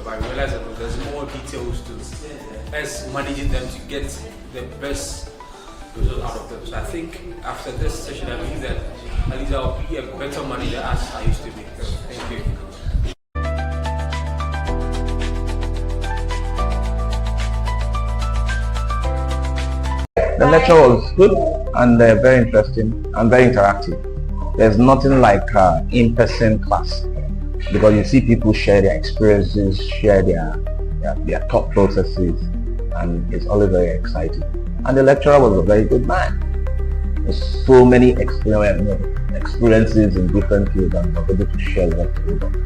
but I realized that there's more details to us managing them to get the best result out of them. So I think after this session, I believe that at least I'll be a better manager as I used to be. So thank you. The lecture was good and very interesting and very interactive. There's nothing like in-person class because you see people share their experiences, share their thought processes, and it's always very exciting. And the lecturer was a very good man. There's so many experiences in different fields and was able to share that with them.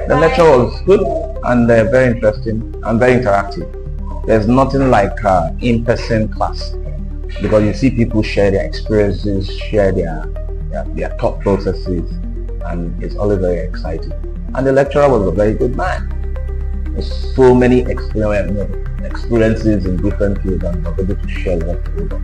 The lecture was good and very interesting and very interactive. There's nothing like in-person class because you see people share their experiences, share their thought processes, and it's always very exciting. And the lecturer was a very good man. There's so many experiences in different fields and was able to share that with them.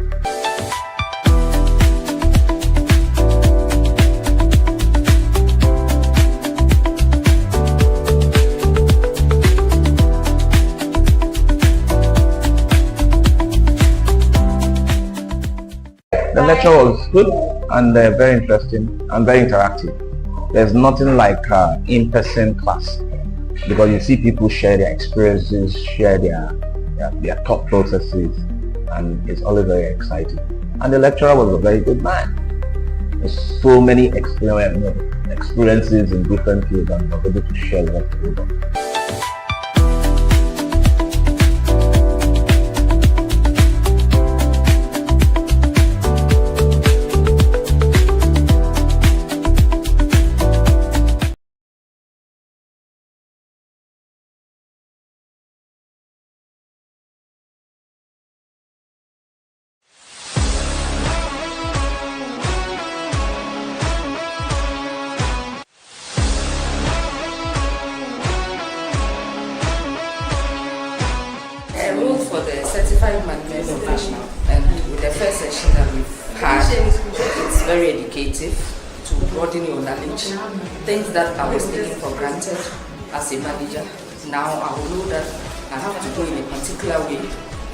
The lecture was good and very interesting and very interactive. There's nothing like in-person class because you see people share their experiences, share their thought processes, and it's always very exciting. And the lecturer was a very good man. There's so many experiences in different fields and was able to share that with them. For the certified management professional, and with the first session that we've had, it's very educative to broaden your knowledge. Things that I was taking for granted as a manager, now I will know that I have to go in a particular way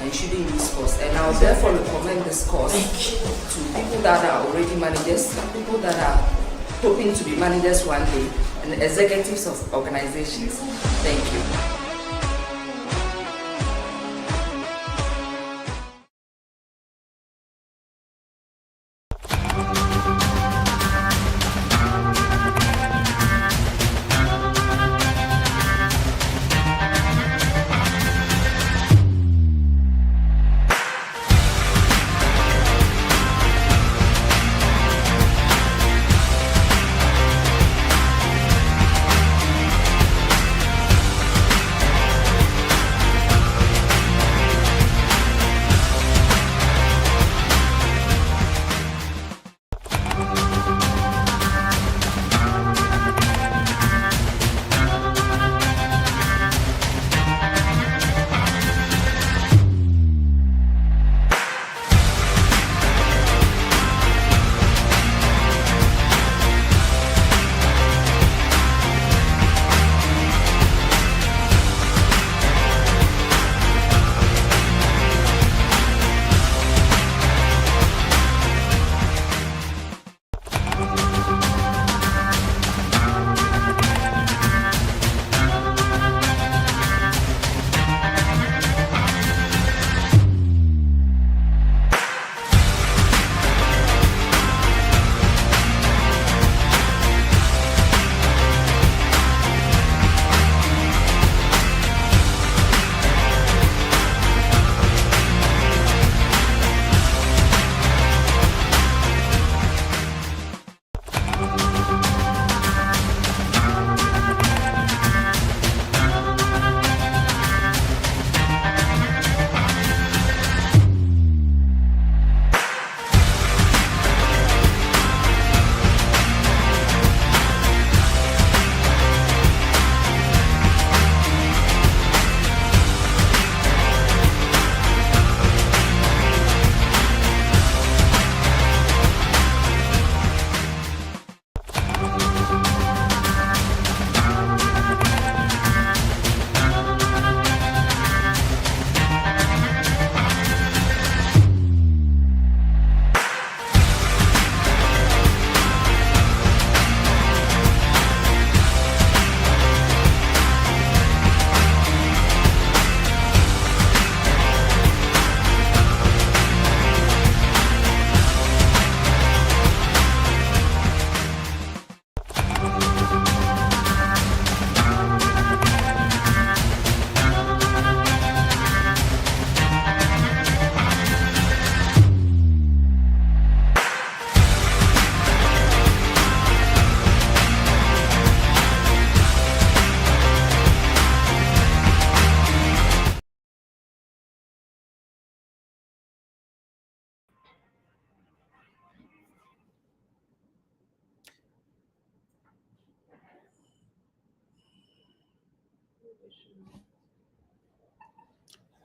and shouldn't use force. And I will therefore recommend this course to people that are already managers, people that are hoping to be managers one day, and executives of organizations. Thank you.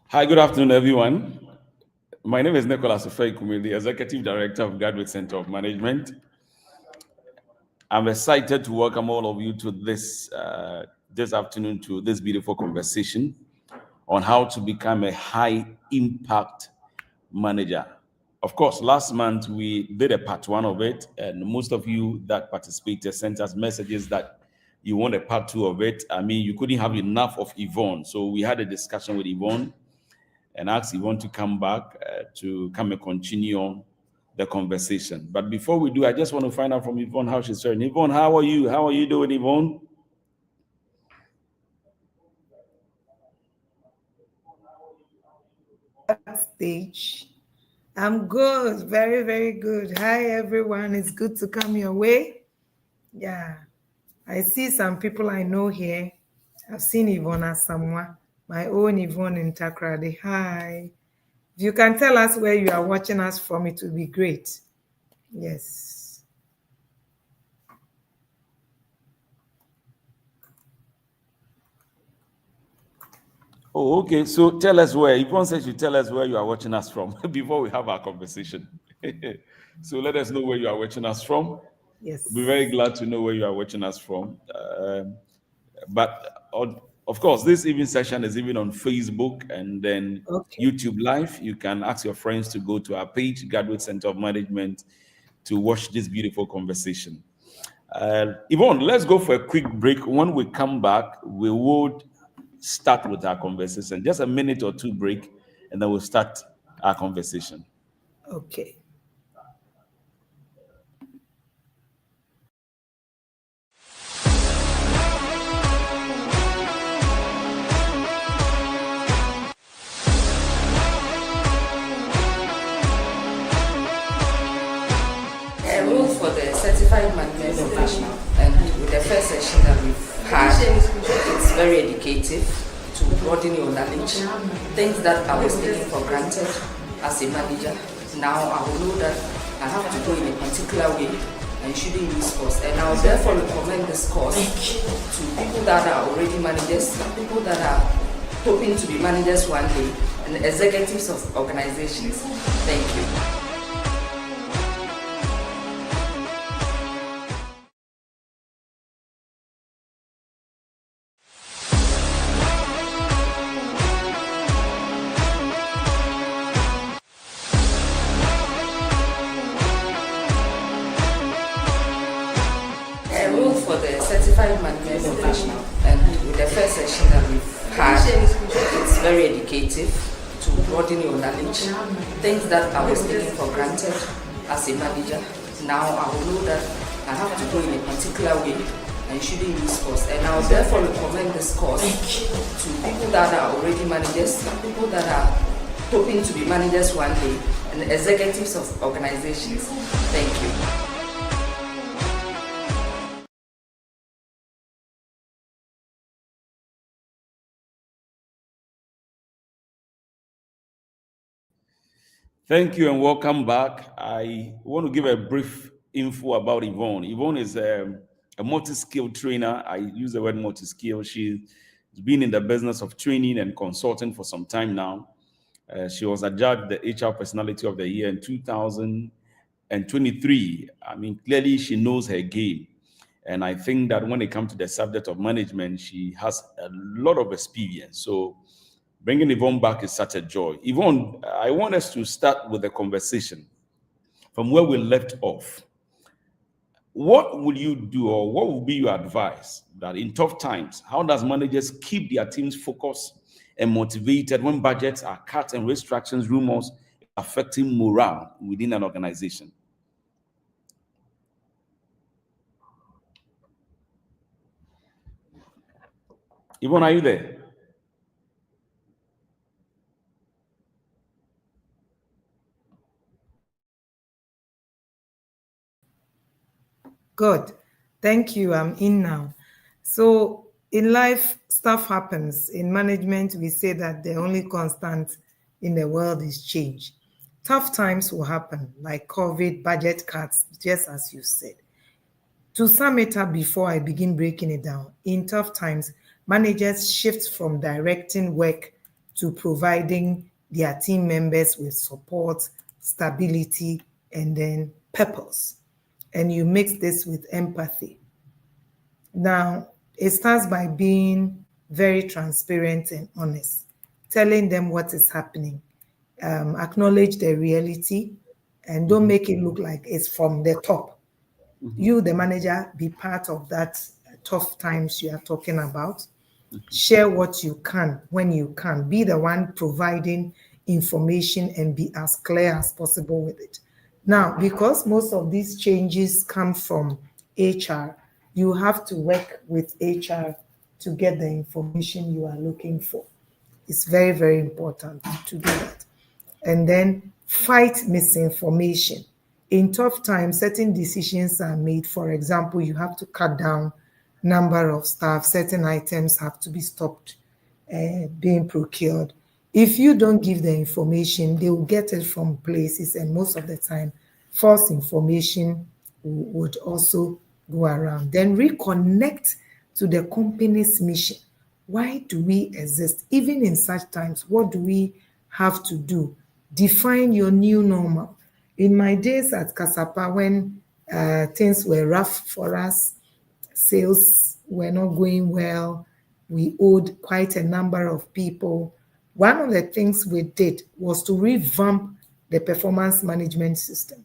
Hi, good afternoon, everyone. My name is Nicholas Ofei-Kumi, the Executive Director of Graduate Center of Management. I'm excited to welcome all of you to this afternoon to this beautiful conversation on how to become a high-impact manager. Of course, last month we did a part one of it, and most of you that participated sent us messages that you want a part two of it. I mean, you couldn't have enough of Yvonne, so we had a discussion with Yvonne and asked Yvonne to come back to come and continue on the conversation. But before we do, I just want to find out from Yvonne how she's doing. Yvonne, how are you? How are you doing, Yvonne? Stage. I'm good, very, very good. Hi, everyone. It's good to come your way. Yeah, I see some people I know here. I've seen Yvonne Asamoah, my own Yvonne in Takoradi. Hi. If you can tell us where you are watching us from, it would be great. Yes. Oh, okay. So tell us where. Yvonne says you tell us where you are watching us from before we have our conversation. So let us know where you are watching us from. Yes. We'll be very glad to know where you are watching us from. But of course, this evening session is even on Facebook and then YouTube Live. You can ask your friends to go to our page, Graduate Center of Management, to watch this beautiful conversation. Yvonne, let's go for a quick break. When we come back, we would start with our conversation. Just a minute or two break, and then we'll start our conversation. Okay. For the certified management professional, and with the first session that we've had, it's very educative to broaden your knowledge. Things that I was taking for granted as a manager, now I will know that I have to go in a particular way and shouldn't use course. And I will therefore recommend this course to people that are already managers, people that are hoping to be managers one day, and executives of organizations. Thank you. For the certified management professional, and with the first session that we've had, it's very educative to broaden your knowledge. Things that I was taking for granted as a manager, now I will know that I have to go in a particular way and shouldn't use course. And I will therefore recommend this course to people that are already managers, people that are hoping to be managers one day, and executives of organizations. Thank you. Thank you and welcome back. I want to give a brief info about Yvonne. Yvonne is a multi-skilled trainer. I use the word multi-skilled. She's been in the business of training and consulting for some time now. She was adjudged the HR Personality of the Year in 2023. I mean, clearly she knows her game. And I think that when it comes to the subject of management, she has a lot of experience. So bringing Yvonne back is such a joy. Yvonne, I want us to start with a conversation from where we left off. What will you do, or what will be your advice that in tough times, how does managers keep their teams focused and motivated when budgets are cut and restrictions, rumors affecting morale within an organization? Yvonne, are you there? Good. Thank you. I'm in now. So in life, stuff happens. In management, we say that the only constant in the world is change. Tough times will happen, like COVID, budget cuts, just as you said. To sum it up before I begin breaking it down, in tough times, managers shift from directing work to providing their team members with support, stability, and then purpose. And you mix this with empathy. Now, it starts by being very transparent and honest, telling them what is happening, acknowledge the reality, and don't make it look like it's from the top. You, the manager, be part of that tough times you are talking about. Share what you can when you can. Be the one providing information and be as clear as possible with it. Now, because most of these changes come from HR, you have to work with HR to get the information you are looking for. It's very, very important to do that. And then fight misinformation. In tough times, certain decisions are made. For example, you have to cut down number of staff, certain items have to be stopped being procured. If you don't give the information, they will get it from places, and most of the time, false information would also go around. Then reconnect to the company's mission. Why do we exist? Even in such times, what do we have to do? Define your new normal. In my days at Kasapa, when things were rough for us, sales were not going well, we owed quite a number of people. One of the things we did was to revamp the performance management system.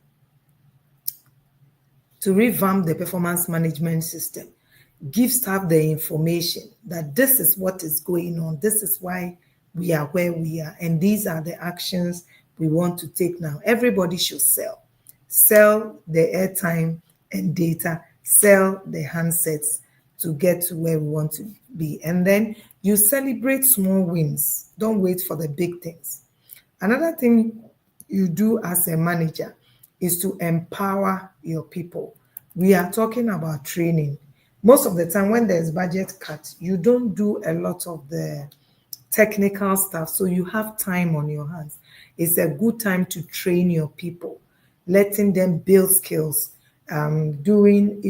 Give staff the information that this is what is going on, this is why we are where we are, and these are the actions we want to take now. Everybody should sell. Sell the airtime and data, sell the handsets to get to where we want to be. And then you celebrate small wins. Don't wait for the big things. Another thing you do as a manager is to empower your people. We are talking about training. Most of the time when there's budget cut, you don't do a lot of the technical stuff, so you have time on your hands. It's a good time to train your people, letting them build skills, using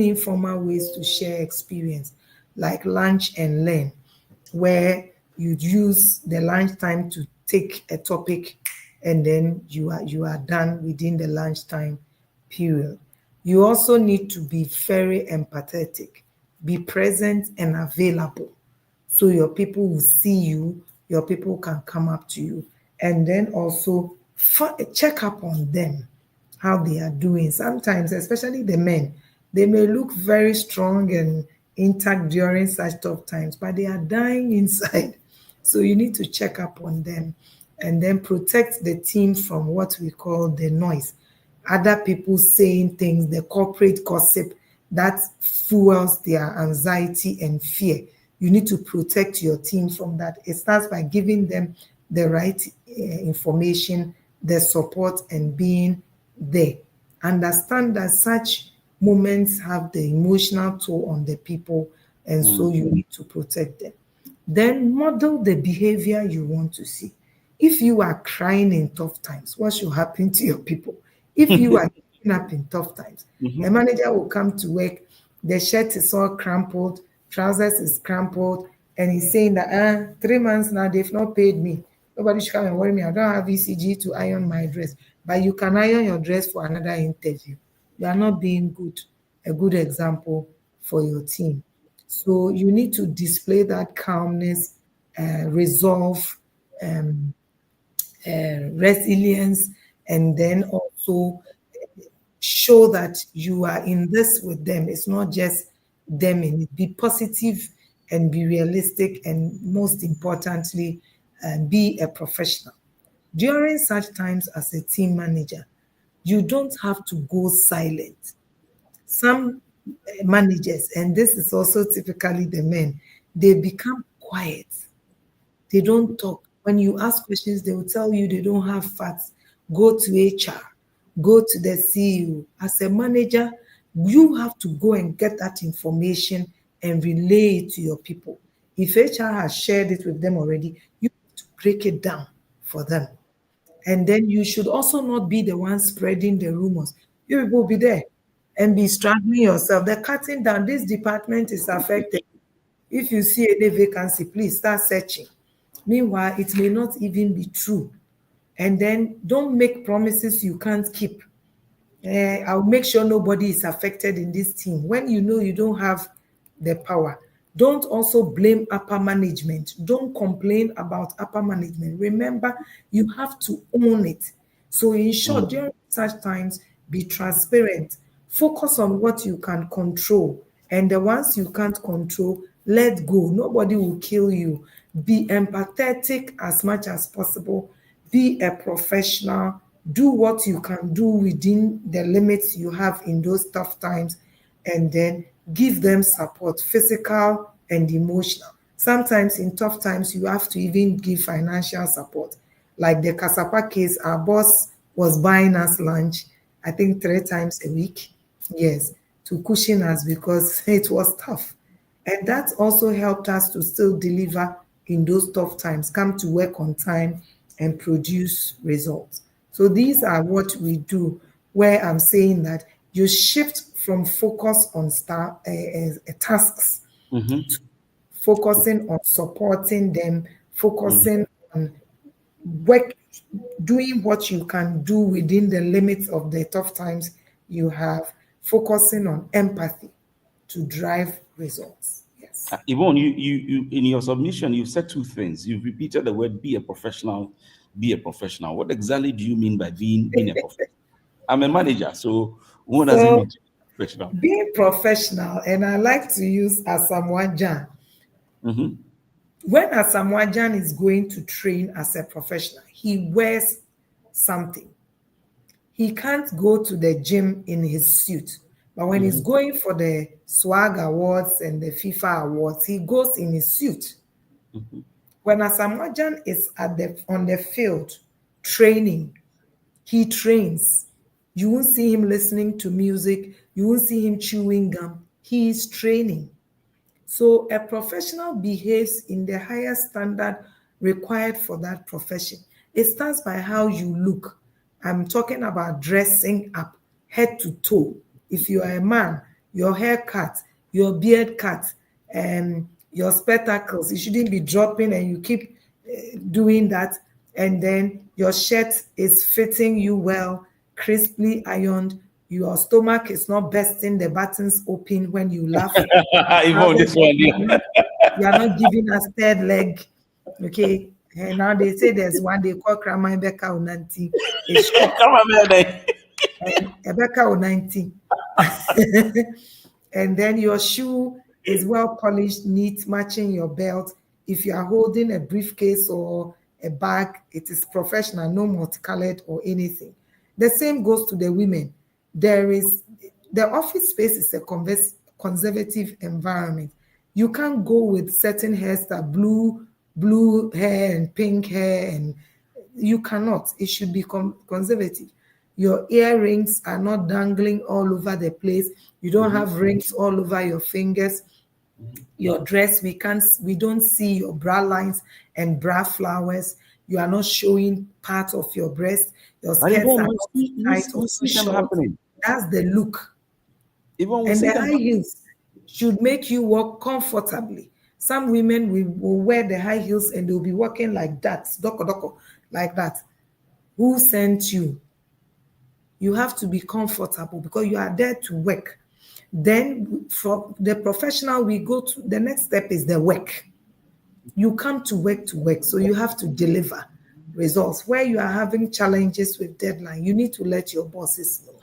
informal ways to share experience, like lunch and learn, where you use the lunch time to take a topic and then you are done within the lunchtime period. You also need to be very empathetic, be present and available, so your people will see you, your people can come up to you, and then also check up on them, how they are doing. Sometimes, especially the men, they may look very strong and intact during such tough times, but they are dying inside. So you need to check up on them and then protect the team from what we call the noise. Other people saying things, the corporate gossip that fuels their anxiety and fear. You need to protect your team from that. It starts by giving them the right information, the support, and being there. Understand that such moments have the emotional toll on the people, and so you need to protect them. Then model the behavior you want to see. If you are crying in tough times, what should happen to your people? If you are getting up in tough times, the manager will come to work, the shirt is all crumpled, trousers is crumpled, and he's saying that 3 months now, they've not paid me. Nobody should come and worry me. I don't have ECG to iron my dress. But you can iron your dress for another interview. You are not being a good example for your team. So you need to display that calmness, resolve, resilience, and then also show that you are in this with them. It's not just them in it. Be positive and be realistic, and most importantly, be a professional. During such times as a team manager, you don't have to go silent. Some managers, and this is also typically the men, they become quiet. They don't talk. When you ask questions, they will tell you they don't have facts. Go to HR, go to the CEO. As a manager, you have to go and get that information and relay it to your people. If HR has shared it with them already, you have to break it down for them. And then you should also not be the one spreading the rumors. You people will be there and be struggling yourself. They're cutting down. This department is affected. If you see any vacancy, please start searching. Meanwhile, it may not even be true. And then don't make promises you can't keep. I'll make sure nobody is affected in this team. When you know you don't have the power, don't also blame upper management. Don't complain about upper management. Remember, you have to own it. So in short, during such times, be transparent. Focus on what you can control. And the ones you can't control, let go. Nobody will kill you. Be empathetic as much as possible. Be a professional. Do what you can do within the limits you have in those tough times, and then give them support, physical and emotional. Sometimes in tough times, you have to even give financial support. Like the Kasapa case, our boss was buying us lunch, I think 3 times a week. Yes, to cushion us because it was tough. And that also helped us to still deliver in those tough times, come to work on time and produce results. So these are what we do, where I'm saying that you shift from focus on tasks to focusing on supporting them, focusing on work, doing what you can do within the limits of the tough times you have, focusing on empathy to drive results. Yes. Yvonne, you in your submission, you said 2 things. You've repeated the word "be a professional." Be a professional. What exactly do you mean by being a professional? I'm a manager, so what does it mean to be professional? Being professional, and I like to use Asamoah Gyan. When Asamoah Gyan is going to train as a professional, he wears something. He can't go to the gym in his suit. But when he's going for the SWAG Awards and the FIFA Awards, he goes in his suit. When Asamoah Gyan is on the field training, he trains. You won't see him listening to music. You won't see him chewing gum. He is training. So a professional behaves in the highest standard required for that profession. It starts by how you look. I'm talking about dressing up, head to toe. If you are a man, your haircut, your beard cut, and your spectacles, you shouldn't be dropping and you keep doing that. And then your shirt is fitting you well, crisply ironed. Your stomach is not bursting the buttons open when you laugh. Yvonne, this one, you are not giving us third leg. Okay. And now they say there's one they call Krama Ebeka Onanti. Ebeka Onanti. And then your shoe is well polished, neat, matching your belt. If you are holding a briefcase or a bag, it is professional, no multicolored or anything. The same goes to the women. The office space is a conservative environment. You can't go with certain hairstyle, blue hair and pink hair, and you cannot. It should be conservative. Your earrings are not dangling all over the place. You don't have rings all over your fingers. Your dress, we don't see your bra lines and bra flowers. You are not showing part of your breast. Your skirts are not tight or too short. That's the look. And the high heels should make you walk comfortably. Some women will wear the high heels and they'll be walking like that, doko, like that. Who sent you? You have to be comfortable because you are there to work. Then for the professional, we go to the next step is the work. You come to work, so you have to deliver results. Where you are having challenges with deadline, you need to let your bosses know.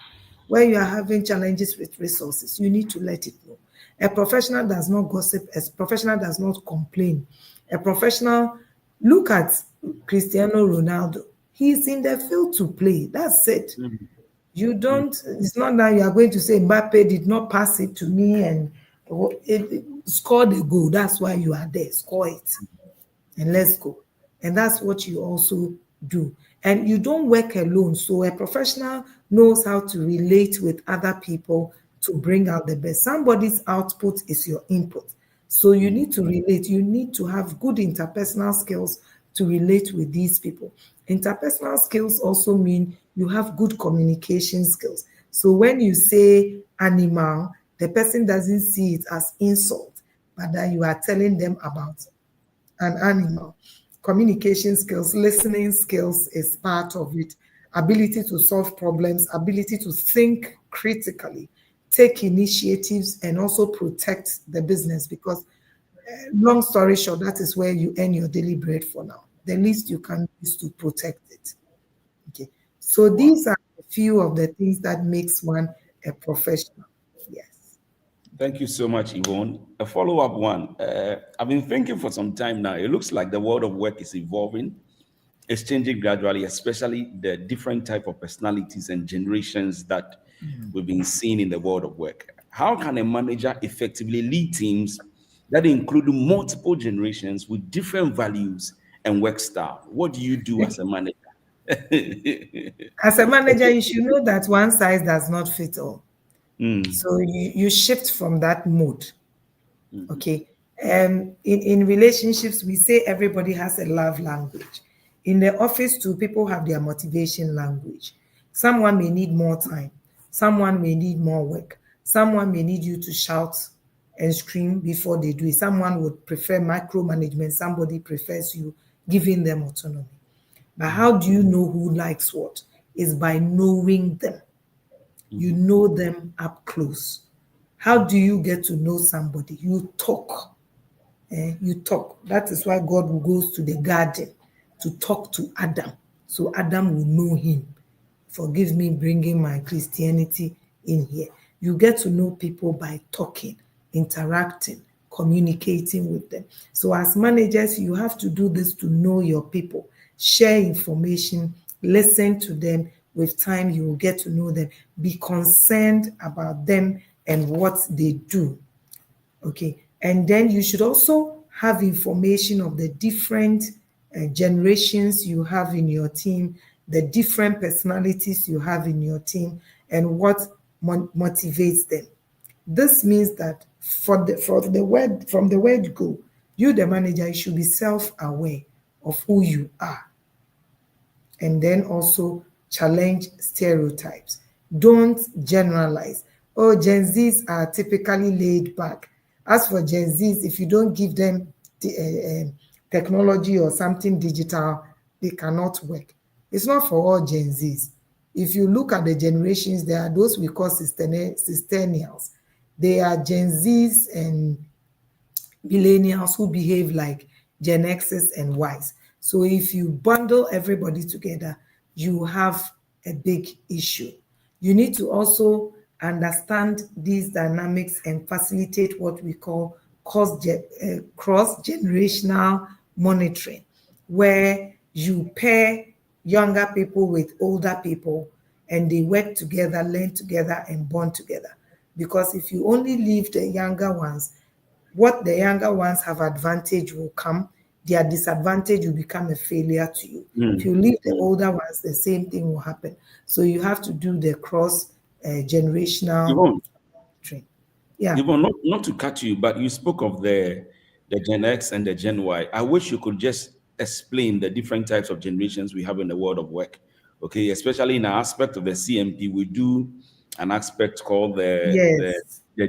Where you are having challenges with resources, you need to let it know. A professional does not gossip. A professional does not complain. A professional, look at Cristiano Ronaldo. He's in the field to play. That's it. You don't, it's not that you are going to say Mbappe did not pass it to me and score the goal. That's why you are there. Score it and let's go. And that's what you also do. And you don't work alone. So a professional knows how to relate with other people to bring out the best. Somebody's output is your input. So you need to relate. You need to have good interpersonal skills to relate with these people. Interpersonal skills also mean you have good communication skills. So when you say animal, the person doesn't see it as insult. but that you are telling them about an animal. Communication skills, listening skills is part of it. Ability to solve problems, ability to think critically, take initiatives, and also protect the business, because long story short, that is where you earn your daily bread for now. The least you can do is to protect it. Okay. So these are a few of the things that makes one a professional. Yes. Thank you so much, Yvonne. A follow-up one. I've been thinking for some time now. It looks like the world of work is evolving. It's changing gradually, especially the different type of personalities and generations that we've been seeing in the world of work. How can a manager effectively lead teams that include multiple generations with different values and work style? What do you do as a manager? As a manager, you should know that one size does not fit all. Mm. So you shift from that mode. Okay. In relationships, we say everybody has a love language. In the office too, people have their motivation language. Someone may need more time. Someone may need more work. Someone may need you to shout and scream before they do it. Someone would prefer micromanagement. Somebody prefers you giving them autonomy. But how do you know who likes what? Is by knowing them. You know them up close. How do you get to know somebody? You talk. You talk. That is why God goes to the garden to talk to Adam. So Adam will know him. Forgive me bringing my Christianity in here. You get to know people by talking, interacting, communicating with them. So as managers, you have to do this to know your people. Share information, listen to them. With time, you will get to know them. Be concerned about them and what they do. Okay. And then you should also have information of the different generations you have in your team, the different personalities you have in your team, and what motivates them. This means that from the word go, you, the manager, you should be self-aware of who you are. And then also challenge stereotypes. Don't generalize. Oh, Gen Zs are typically laid back. As for Gen Zs, if you don't give them the, technology or something digital, they cannot work. It's not for all Gen Zs. If you look at the generations, there are those we call Centennials. They are Gen Zs and millennials who behave like Gen Xs and Ys. So if you bundle everybody together, you have a big issue. You need to also understand these dynamics and facilitate what we call cross-generational monitoring, where you pair younger people with older people and they work together, learn together, and bond together. Because if you only leave the younger ones, what the younger ones have advantage will come, their disadvantage will become a failure to you. If you leave the older ones, the same thing will happen. So you have to do the cross-generational training. Yeah. Yvonne, not to cut you, but you spoke of the Gen X and the Gen Y. I wish you could just explain the different types of generations we have in the world of work. Okay, especially in our aspect of the CMP, we do an aspect called the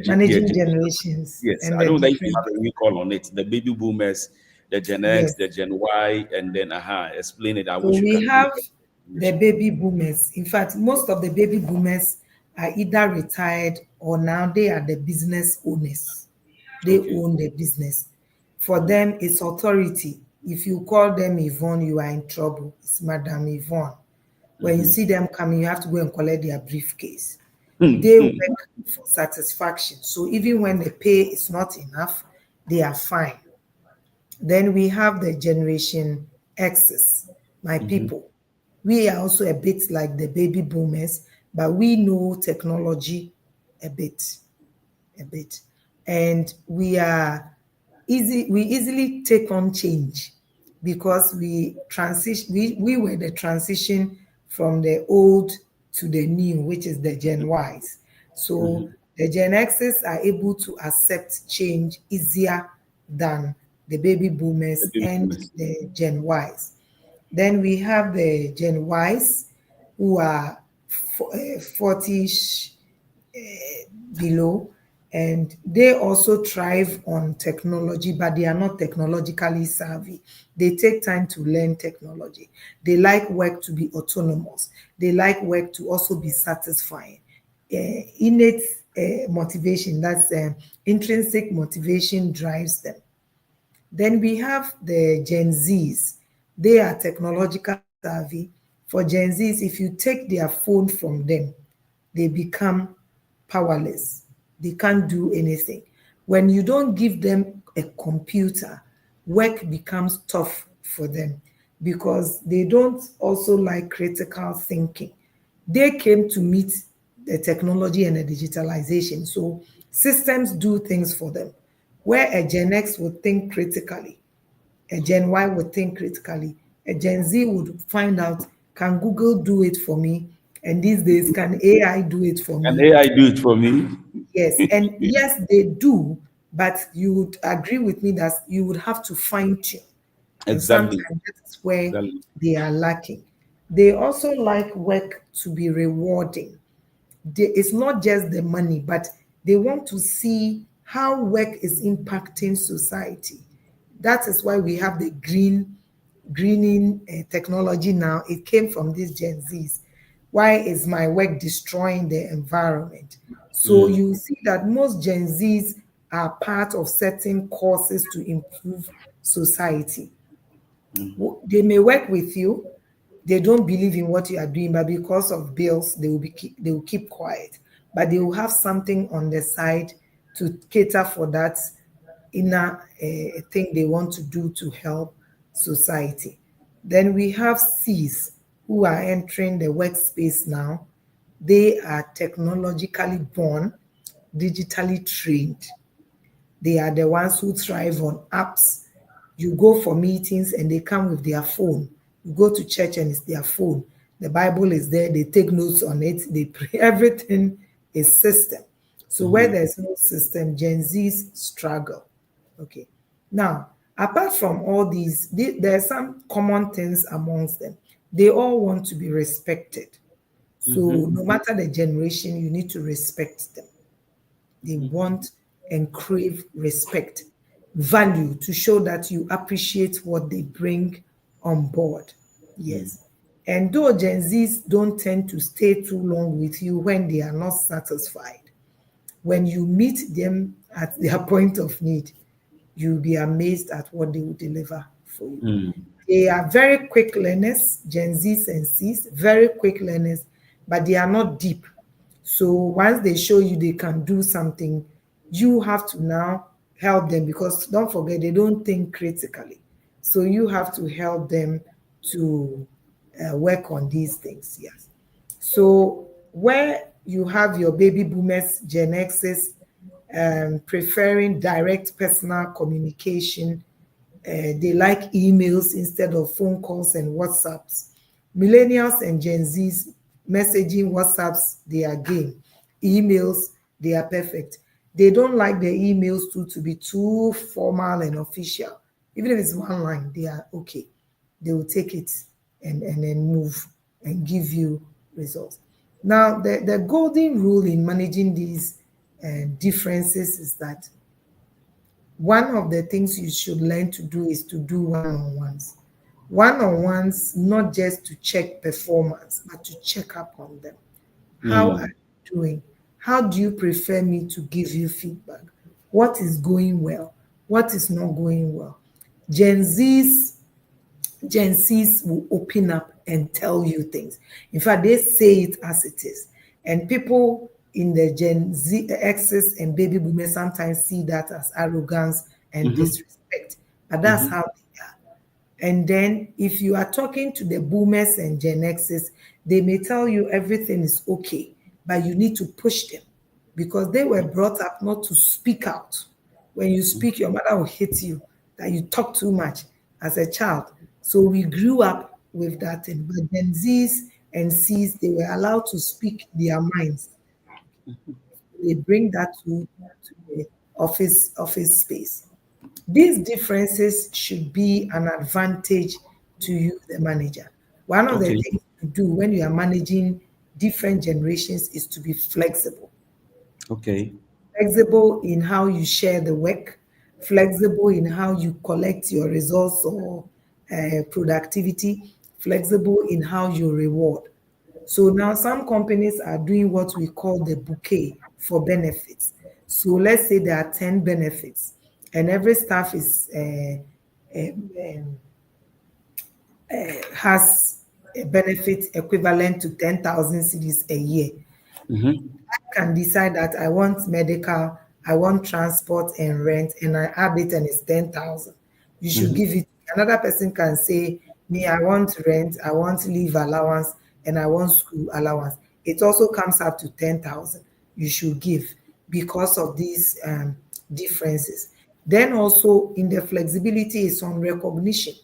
managing generations. Yes, I don't know if you have a recall on it. The baby boomers, the Gen X, the Gen Y, and then explain it. I wish we have the baby boomers. In fact, most of the baby boomers are either retired or now they are the business owners. They own the business. For them, it's authority. If you call them Yvonne, you are in trouble. It's Madam Yvonne. When you see them coming, you have to go and collect their briefcase. They work for satisfaction. So even when the pay is not enough, they are fine. Then we have the Generation X's, my people. We are also a bit like the baby boomers, but we know technology a bit. And we easily take on change because we were the transition from the old to the new, which is the Gen Ys. So the Gen X's are able to accept change easier than the baby boomers the Gen Ys. Then we have the Gen Ys who are 40-ish below, and they also thrive on technology, but they are not technologically savvy. They take time to learn technology. They like work to be autonomous. They like work to also be satisfying. Innate motivation, that's intrinsic motivation, drives them. Then we have the Gen Zs. They are technological savvy. For Gen Zs, if you take their phone from them, they become powerless. They can't do anything. When you don't give them a computer, work becomes tough for them because they don't also like critical thinking. They came to meet the technology and the digitalization. So systems do things for them. Where a Gen X would think critically, a Gen Y would think critically, a Gen Z would find out, can Google do it for me? And these days, can AI do it for Can me? AI do it for me? Yes, and yes, they do, but you would agree with me that you would have to fine tune. And Exactly. sometimes that's where Exactly. they are lacking. They also like work to be rewarding. It's not just the money, but they want to see how work is impacting society. That is why we have the greening technology now. It came from these Gen Zs. Why is my work destroying the environment? So you see that most Gen Zs are part of certain courses to improve society. They may work with you, they don't believe in what you are doing, but because of bills, they will keep quiet. But they will have something on the side to cater for that inner thing they want to do to help society. Then we have Cs who are entering the workspace now. They are technologically born, digitally trained. They are the ones who thrive on apps. You go for meetings and they come with their phone. You go to church and it's their phone. The Bible is there. They take notes on it. They pray. Everything is system. So where there's no system, Gen Zs struggle. Okay. Now, apart from all these, there are some common things amongst them. They all want to be respected. So no matter the generation, you need to respect them. They want and crave respect, value to show that you appreciate what they bring on board. Yes. And though Gen Zs don't tend to stay too long with you when they are not satisfied, when you meet them at their point of need, you'll be amazed at what they will deliver for you. They are very quick learners, Gen Zs and Cs, very quick learners, but they are not deep. So once they show you they can do something, you have to now help them, because don't forget, they don't think critically. So you have to help them to work on these things. Yes. So where you have your baby boomers, Gen X's, preferring direct personal communication, they like emails instead of phone calls and WhatsApps. Millennials and Gen Zs, messaging, WhatsApps, they are game. Emails, they are perfect. They don't like the emails to be too formal and official. Even if it's one line, they are okay. They will take it and then move and give you results. Now, the golden rule in managing these differences is that one of the things you should learn to do is to do one-on-ones. One-on-ones, not just to check performance, but to check up on them. How are you doing? How do you prefer me to give you feedback? What is going well? What is not going well? Gen Zs, Gen Cs will open up and tell you things. In fact, they say it as it is. And people in the Gen Z, X's and baby boomers sometimes see that as arrogance and disrespect. But that's how they are. And then if you are talking to the boomers and Gen X's, they may tell you everything is okay, but you need to push them because they were brought up not to speak out. When you speak, your mother will hit you, that you talk too much as a child. So we grew up with that thing. But Gen Zs and Cs, they were allowed to speak their minds. They bring that to the office space. These differences should be an advantage to you, the manager. One of the things to do when you are managing different generations is to be flexible. Okay. flexible in how you share the work, flexible in how you collect your results or productivity, flexible in how you reward. So now some companies are doing what we call the bouquet for benefits. So let's say there are 10 benefits and every staff is has a benefit equivalent to 10,000 cedis a year. I can decide that I want medical, I want transport and rent, and I add it and it's 10,000. You should give it. Another person can say, me, I want rent, I want leave allowance, and I want school allowance. It also comes up to 10,000. You should give because of these differences. Then also in the flexibility is on recognition.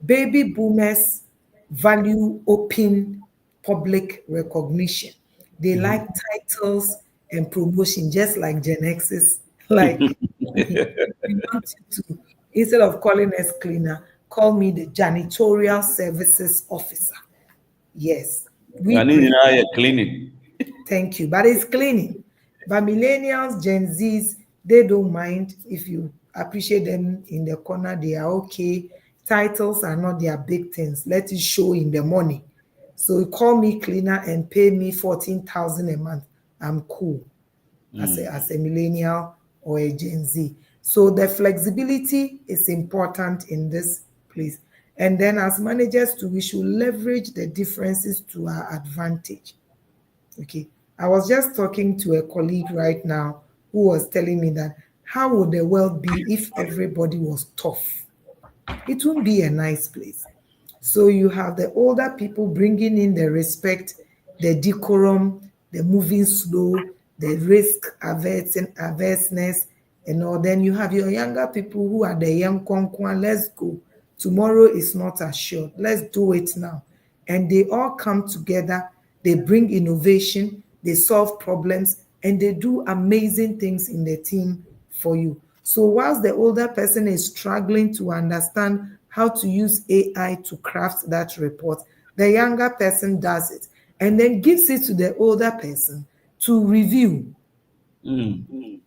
Baby boomers value open public recognition. They like titles and promotion, just like Gen X's. Like, we want you to, instead of calling us cleaner, call me the janitorial services officer. Yes. I need a cleaning. Thank you. But it's cleaning. But millennials, Gen Zs, they don't mind if you appreciate them in the corner, they are okay. Titles are not their big things. Let it show in the money. So you call me cleaner and pay me 14,000 a month. I'm cool as a millennial or a Gen Z. So the flexibility is important in this place. And then as managers too, we should leverage the differences to our advantage. Okay. I was just talking to a colleague right now who was telling me that how would the world be if everybody was tough? It wouldn't be a nice place. So you have the older people bringing in the respect, the decorum, the moving slow, the risk averseness, and all. Then you have your younger people who are the young konkwan. Let's go. Tomorrow is not assured. Let's do it now. And they all come together. They bring innovation. They solve problems, and they do amazing things in the team for you. So whilst the older person is struggling to understand how to use AI to craft that report, the younger person does it and then gives it to the older person to review and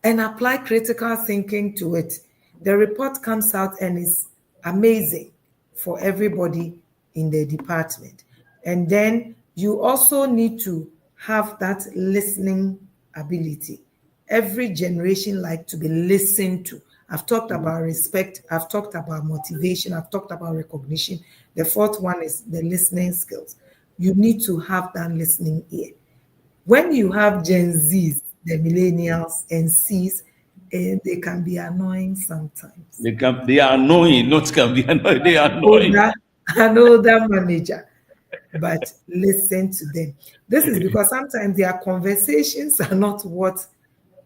apply critical thinking to it. The report comes out and is amazing for everybody in the department. And then you also need to have that listening ability. Every generation like to be listened to. I've talked about respect. I've talked about motivation. I've talked about recognition. The fourth one is the listening skills. You need to have that listening ear. When you have Gen Zs, the millennials and Cs, they can be annoying sometimes. They are annoying, not can be annoying. They are annoying. An older manager, but listen to them. This is because sometimes their conversations are not what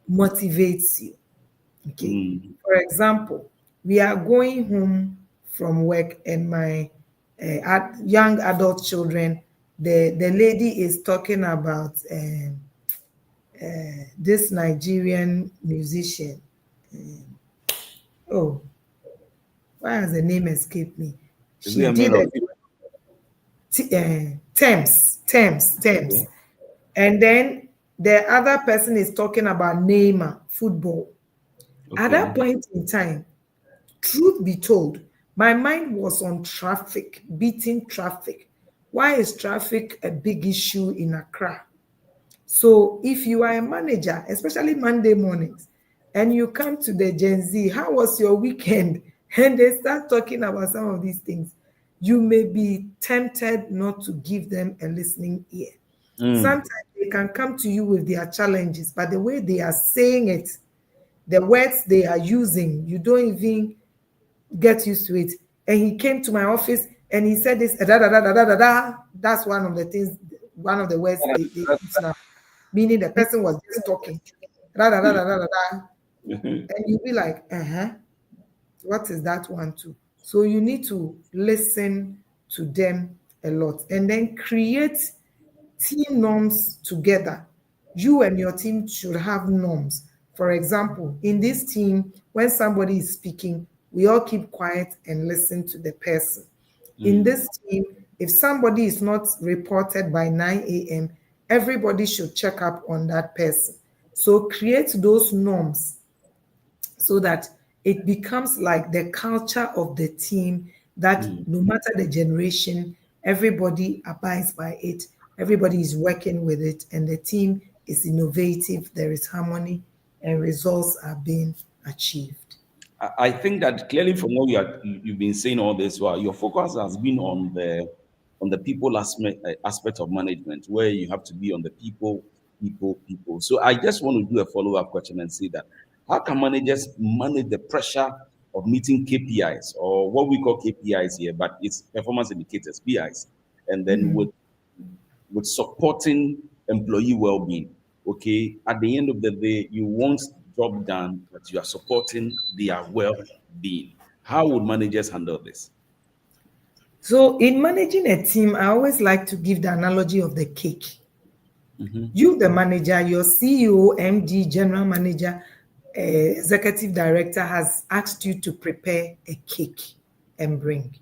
motivates you. Okay. For example, we are going home from work and my young adult children, the lady is talking about this Nigerian musician. Oh, why has the name escaped me? She did Thames. And then the other person is talking about Neymar, football. Okay. At that point in time, truth be told, my mind was on traffic, beating traffic. Why is traffic a big issue in Accra? So if you are a manager, especially Monday mornings, and you come to the Gen Z, how was your weekend? And they start talking about some of these things, you may be tempted not to give them a listening ear. Sometimes they can come to you with their challenges, but the way they are saying it, the words they are using, you don't even get used to it. And he came to my office and he said this, da, da, da, da, da, da, da. That's one of the things, one of the words they use now, meaning the person was just talking, da, da, da, da, da, da, da. And you'll be like, what is that one too? So you need to listen to them a lot and then create team norms together. You and your team should have norms. For example, in this team, when somebody is speaking, we all keep quiet and listen to the person. In this team, if somebody is not reported by 9 a.m., everybody should check up on that person. So create those norms so that it becomes like the culture of the team that no matter the generation, everybody abides by it, everybody is working with it, and the team is innovative, there is harmony, and results are being achieved. I think that clearly from what you've been saying all this while, your focus has been on the people aspect of management, where you have to be on the people. So I just want to do a follow-up question and say that how can managers manage the pressure of meeting KPIs, or what we call KPIs here, but it's performance indicators, PIs, and then with supporting employee well-being. Okay, at the end of the day, you want job done, but you are supporting their well-being. How would managers handle this? So in managing a team, I always like to give the analogy of the cake. You, the manager, your CEO, MD, general manager, executive director has asked you to prepare a cake and bring.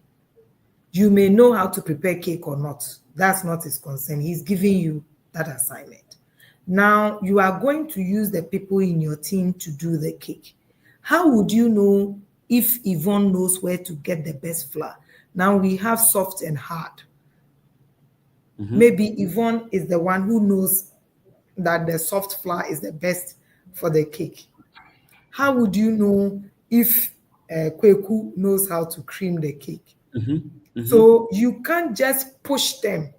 You may know how to prepare cake or not. That's not his concern. He's giving you that assignment. Now you are going to use the people in your team to do the cake. How would you know if Yvonne knows where to get the best flour? Now we have soft and hard. Maybe Yvonne is the one who knows that the soft flour is the best for the cake. How would you know if Kweku knows how to cream the cake? So you can't just push them.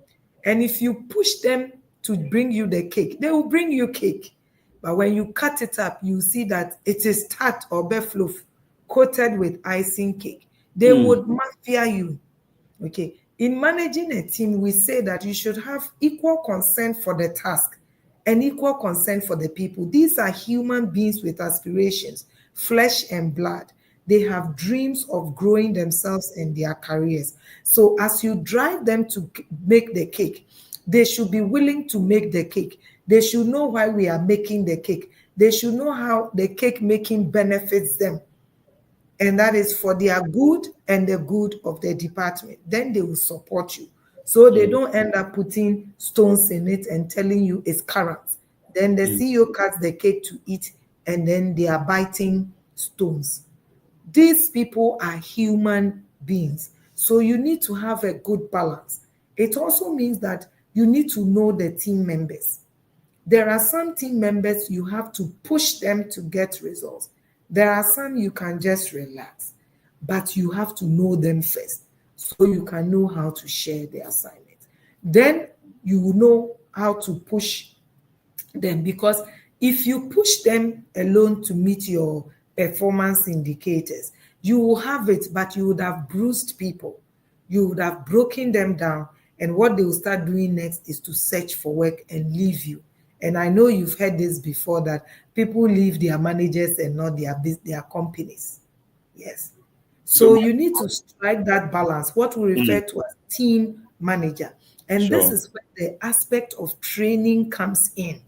And if you push them to bring you the cake, they will bring you cake. But when you cut it up, you see that it is tart or buffalo coated with icing cake. They would mafia you. Okay. In managing a team, we say that you should have equal consent for the task and equal consent for the people. These are human beings with aspirations, flesh and blood. They have dreams of growing themselves and their careers. So as you drive them to make the cake, they should be willing to make the cake. They should know why we are making the cake. They should know how the cake making benefits them. And that is for their good and the good of their department. Then they will support you. So they don't end up putting stones in it and telling you it's carrots. Then the CEO cuts the cake to eat, and then they are biting stones. These people are human beings. So you need to have a good balance. It also means that you need to know the team members. There are some team members you have to push them to get results. There are some you can just relax, but you have to know them first so you can know how to share the assignment. Then you will know how to push them, because if you push them alone to meet your performance indicators, you will have it, but you would have bruised people. You would have broken them down, and what they will start doing next is to search for work and leave you. And I know you've heard this before, that people leave their managers and not their companies. Yes. So you need to strike that balance, what we refer to as team manager. And this is where the aspect of training comes in,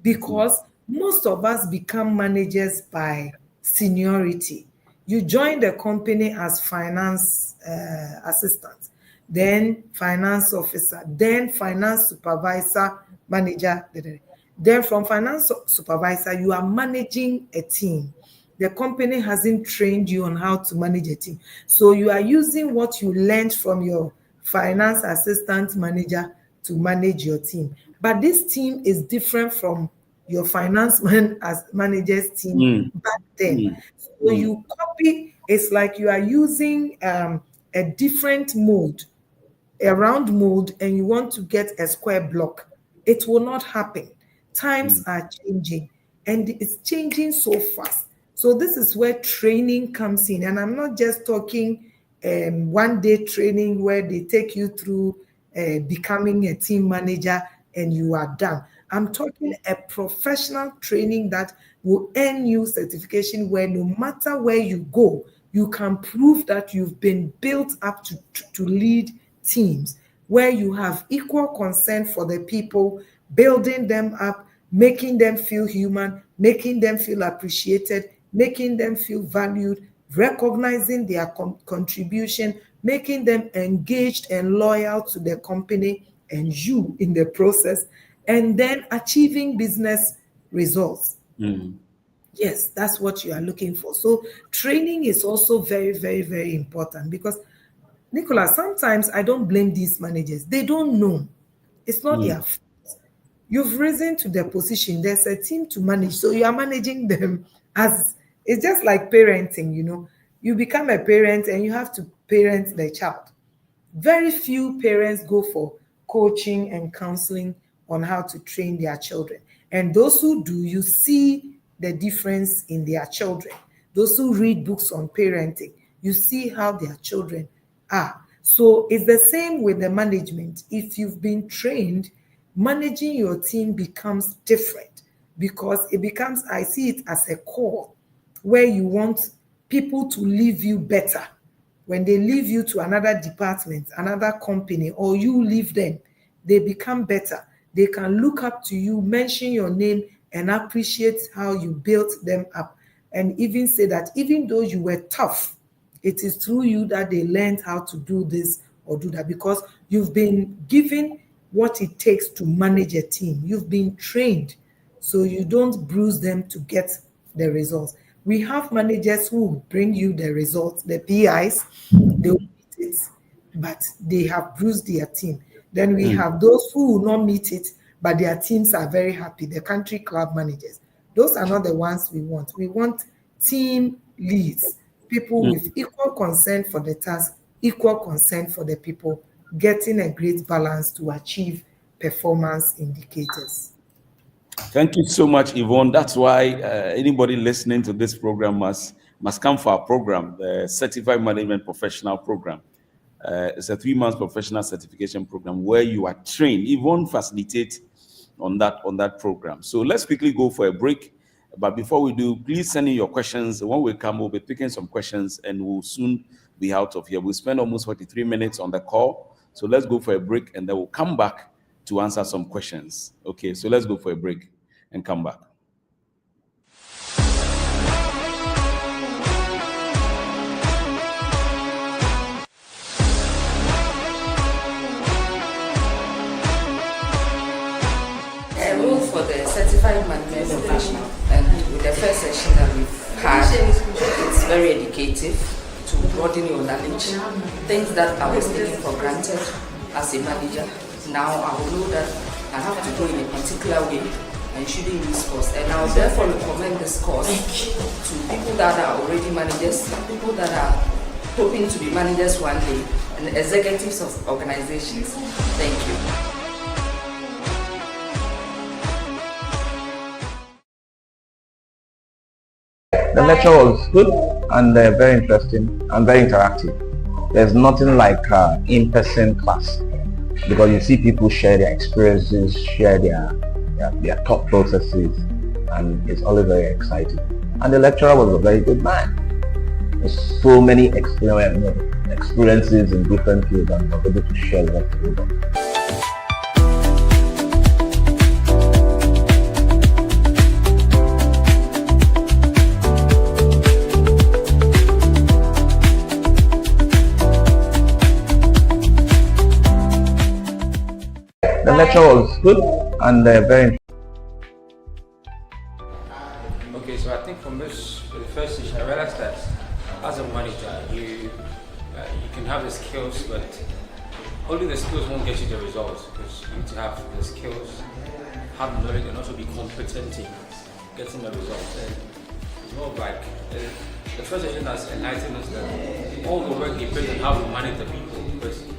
because most of us become managers by seniority. You join the company as finance assistant, then finance officer, then finance supervisor, manager. Then from finance supervisor, you are managing a team. The company hasn't trained you on how to manage a team. So you are using what you learned from your finance assistant manager to manage your team. But this team is different from your finance manager's team back then. So you copy, it's like you are using a different mold, a round mold, and you want to get a square block. It will not happen. Times are changing, and it's changing so fast. So this is where training comes in. And I'm not just talking one-day training where they take you through becoming a team manager and you are done. I'm talking a professional training that will earn you certification, where no matter where you go, you can prove that you've been built up to lead teams, where you have equal consent for the people, building them up, making them feel human, making them feel appreciated, making them feel valued, recognizing their contribution, making them engaged and loyal to the company and you in the process, and then achieving business results. Yes, that's what you are looking for. So training is also very, very, very important because, Nicholas, sometimes I don't blame these managers. They don't know. It's not their fault. You've risen to their position. There's a team to manage. So you are managing them as it's just like parenting, you know. You become a parent and you have to parent the child. Very few parents go for coaching and counseling on how to train their children. And those who do, you see the difference in their children. Those who read books on parenting, you see how their children are. So it's the same with the management. If you've been trained, managing your team becomes different because it becomes, I see it as a call where you want people to leave you better. When they leave you to another department, another company, or you leave them, they become better. They can look up to you, mention your name, and appreciate how you built them up. And even say that even though you were tough, it is through you that they learned how to do this or do that because you've been given what it takes to manage a team. You've been trained, so you don't bruise them to get the results. We have managers who bring you the results, the PIs, they will meet it, but they have bruised their team. Then we have those who will not meet it, but their teams are very happy, the country club managers. Those are not the ones we want. We want team leads, people with equal concern for the task, equal concern for the people, getting a great balance to achieve performance indicators. Thank you so much, Yvonne. That's why anybody listening to this program must come for our program, the Certified Management Professional Program. It's a 3-month professional certification program where you are trained. Yvonne facilitates on that program. So let's quickly go for a break. But before we do, please send in your questions. When we come, we'll be picking some questions and we'll soon be out of here. We'll spend almost 43 minutes on the call. So let's go for a break and then we'll come back to answer some questions. Okay, so let's go for a break and come back. A rule for the certified management professional, and with the first session that we've had, it's very educative to broaden your knowledge. Things that I was taking for granted as a manager, now I will know that I have to go in a particular way and shouldn't use force. And I will therefore recommend this course to people that are already managers, people that are hoping to be managers one day, and executives of organizations. Thank you. The lecture was good and very interesting and very interactive. There's nothing like in-person class because you see people share their experiences, share their thought processes, and it's always very exciting. And the lecturer was a very good man. There's so many experiences in different fields and was able to share that with them. The lecture was good and very. Okay, so I think from this, the first session, I realized that as a manager, you can have the skills, but only the skills won't get you the results because you need to have the skills, have knowledge, and also be competent in getting the results. And it's more like the first session has enlightened us that all the work depends on how we manage the people because we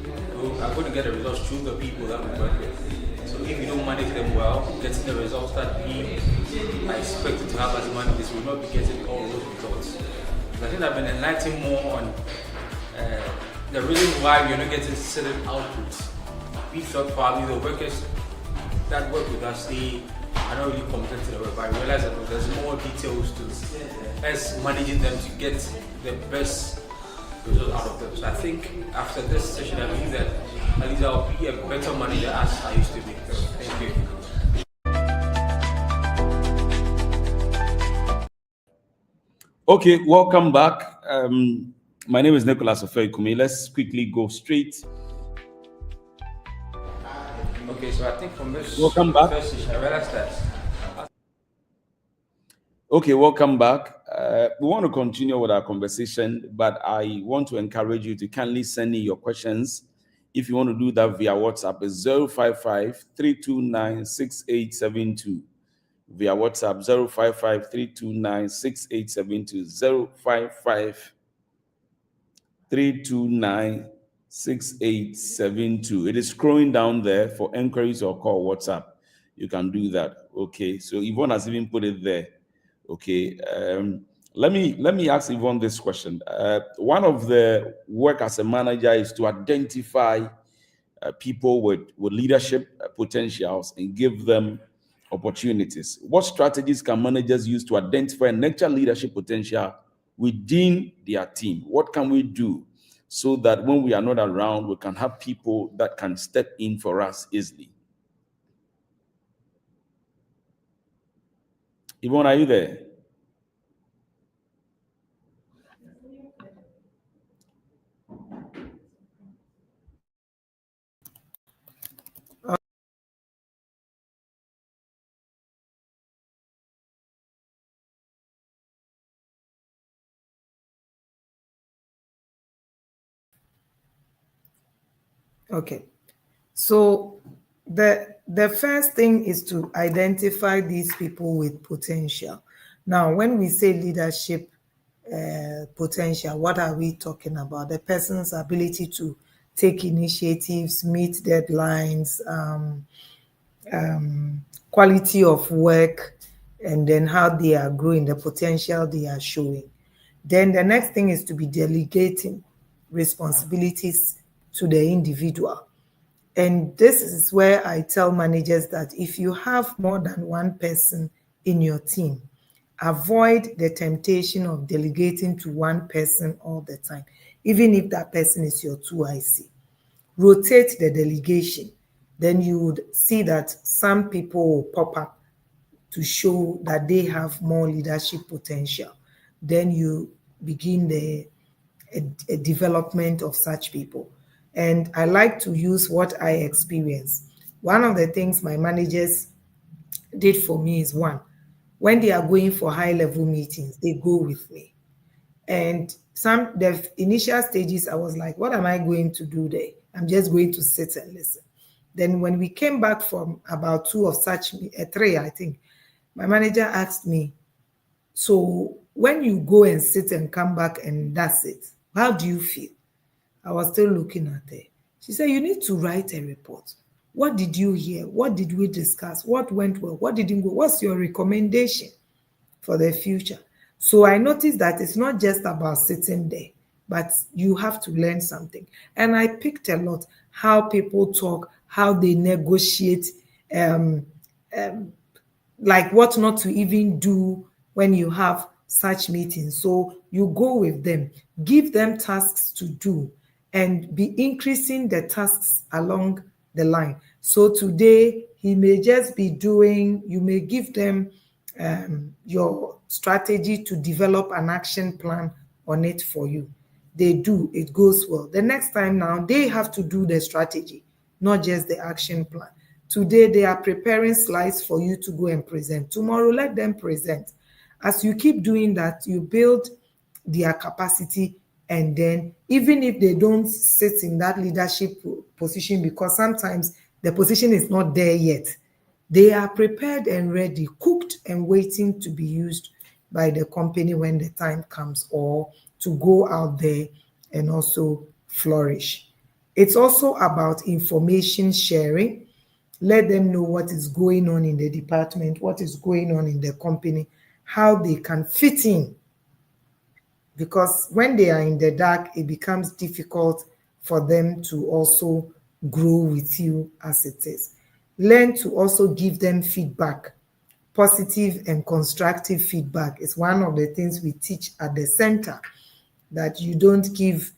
are going to get the results through the people that we work with. So if you don't manage them well, getting the results that we are expected to have as managers, we will not be getting all those results. I think I've been enlightened more on the reason why we're not getting certain outputs. We thought probably the workers that work with us, they are not really competent to the work, but I realize that there's more details to us managing them to get the best result out of them. So I think after this session, I believe that at least I'll be a better manager as I used to be. So thank you. Okay, welcome back. My name is Nicholas Ofei-Kumi. Let's quickly go straight. Okay, so I think from this Welcome back. first session, I realized that Okay, welcome back. We want to continue with our conversation, but I want to encourage you to kindly send in your questions. If you want to do that via WhatsApp, it's 055-329-6872. Via WhatsApp, 055-329-6872, 055-329-6872. It is scrolling down there for enquiries or call WhatsApp. You can do that. Okay, so Yvonne has even put it there. Okay, let me ask Yvonne this question. One of the work as a manager is to identify people with leadership potentials and give them opportunities. What strategies can managers use to identify and nurture leadership potential within their team? What can we do so that when we are not around, we can have people that can step in for us easily? Yvonne, are you there? Okay. So the first thing is to identify these people with potential. Now, when we say leadership potential, what are we talking about? The person's ability to take initiatives, meet deadlines, quality of work, and then how they are growing, the potential they are showing. Then the next thing is to be delegating responsibilities to the individual. And this is where I tell managers that if you have more than one person in your team, avoid the temptation of delegating to one person all the time, even if that person is your 2IC. Rotate the delegation. Then you would see that some people will pop up to show that they have more leadership potential. Then you begin a development of such people. And I like to use what I experienced. One of the things my managers did for me is, one, when they are going for high-level meetings, they go with me. And the initial stages, I was like, what am I going to do there? I'm just going to sit and listen. Then when we came back from about 2 of such, 3, I think, my manager asked me, so when you go and sit and come back and that's it, how do you feel? I was still looking at her. She said, you need to write a report. What did you hear? What did we discuss? What went well? What didn't go? What's your recommendation for the future? So I noticed that it's not just about sitting there, but you have to learn something. And I picked a lot, how people talk, how they negotiate, like what not to even do when you have such meetings. So you go with them, give them tasks to do, and be increasing the tasks along the line. So today he may just be doing, you may give them your strategy to develop an action plan on it for you. They do, it goes well. The next time now, they have to do the strategy, not just the action plan. Today, they are preparing slides for you to go and present. Tomorrow, let them present. As you keep doing that, you build their capacity, and then even if they don't sit in that leadership position, because sometimes the position is not there yet, they are prepared and ready, cooked and waiting to be used by the company when the time comes, or to go out there and also flourish. It's also about information sharing. Let them know what is going on in the department, what is going on in the company, how they can fit in. Because when they are in the dark, it becomes difficult for them to also grow with you as it is. Learn to also give them feedback. Positive and constructive feedback is one of the things we teach at the center, that you don't give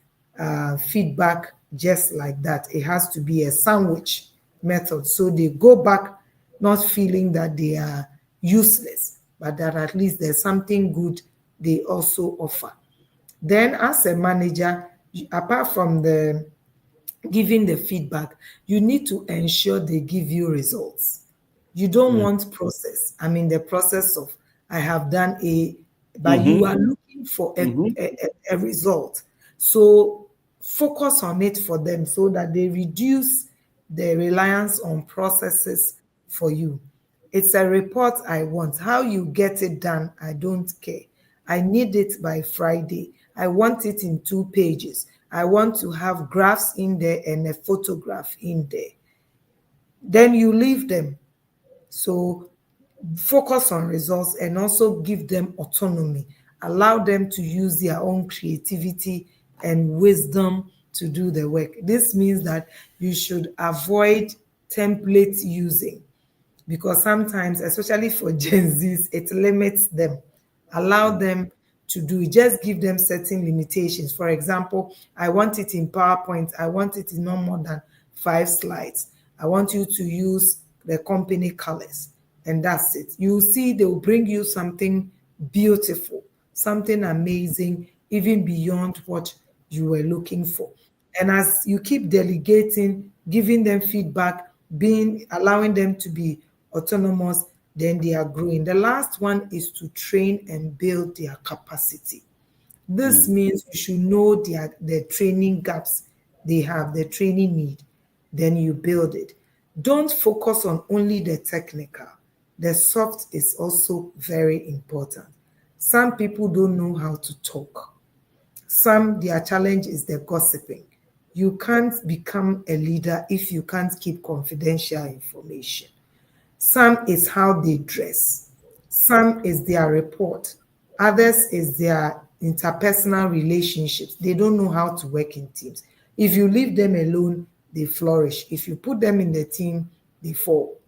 feedback just like that. It has to be a sandwich method. So they go back not feeling that they are useless, but that at least there's something good they also offer. Then as a manager, apart from the giving the feedback, you need to ensure they give you results. You don't want process. I mean, the process of I have done A, but you are looking for a result. So focus on it for them so that they reduce the reliance on processes for you. It's a report I want. How you get it done, I don't care. I need it by Friday. I want it in 2 pages. I want to have graphs in there and a photograph in there. Then you leave them. So focus on results and also give them autonomy. Allow them to use their own creativity and wisdom to do the work. This means that you should avoid template using, because sometimes, especially for Gen Zs, it limits them. Allow them to do it. Just give them certain limitations. For example, I want it in PowerPoint. I want it in no more than 5 slides. I want you to use the company colors, and that's it. You see, they will bring you something beautiful, something amazing, even beyond what you were looking for. And as you keep delegating, giving them feedback, allowing them to be autonomous, then they are growing. The last one is to train and build their capacity. This means you should know the training gaps they have, the training need. Then you build it. Don't focus on only the technical. The soft is also very important. Some people don't know how to talk. Some, their challenge is the gossiping. You can't become a leader if you can't keep confidential information. Some is how they dress. Some is their report. Others is their interpersonal relationships. They don't know how to work in teams. If you leave them alone, they flourish. If you put them in the team, they fall.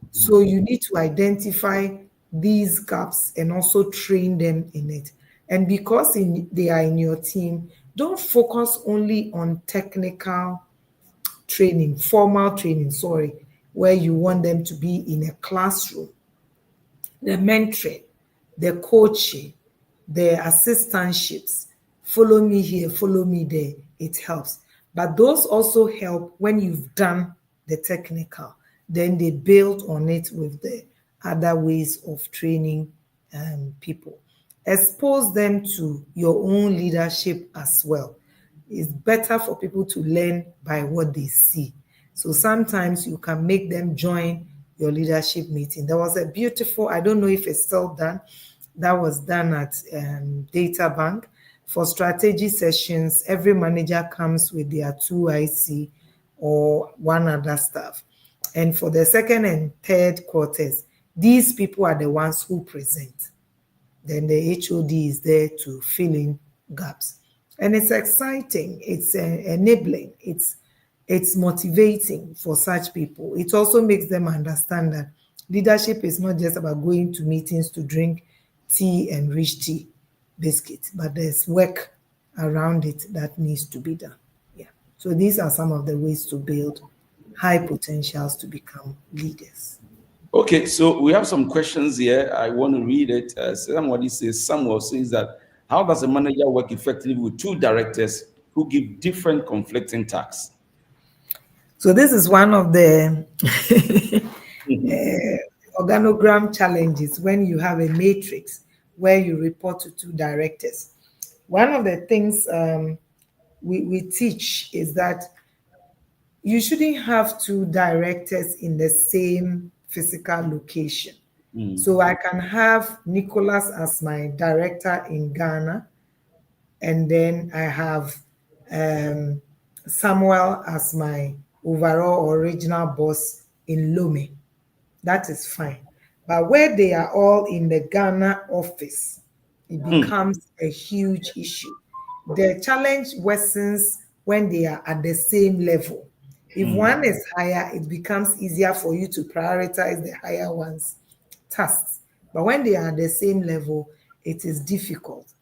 So you need to identify these gaps and also train them in it. And because they are in your team, don't focus only on technical training, formal training, where you want them to be in a classroom. The mentoring, the coaching, the assistantships, follow me here, follow me there, it helps. But those also help when you've done the technical. Then they build on it with the other ways of training people. Expose them to your own leadership as well. It's better for people to learn by what they see. So sometimes you can make them join your leadership meeting. There was a beautiful, I don't know if it's still done, that was done at Data Bank. For strategy sessions, every manager comes with their 2 IC or one other staff. And for the second and third quarters, these people are the ones who present. Then the HOD is there to fill in gaps. And it's exciting, it's enabling, it's motivating for such people. It also makes them understand that leadership is not just about going to meetings to drink tea and rich tea biscuits, but there's work around it that needs to be done. Yeah. So these are some of the ways to build high potentials to become leaders. Okay, so we have some questions here. I want to read it. Samuel says that, how does a manager work effectively with 2 directors who give different conflicting tasks? So this is one of the organogram challenges when you have a matrix where you report to 2 directors. One of the things we teach is that you shouldn't have 2 directors in the same physical location. So I can have Nicholas as my director in Ghana, and then I have Samuel as my overall original boss in Lome. That is fine. But where they are all in the Ghana office, it becomes a huge issue. The challenge worsens when they are at the same level. If one is higher, it becomes easier for you to prioritize the higher one's tasks. But when they are at the same level, it is difficult.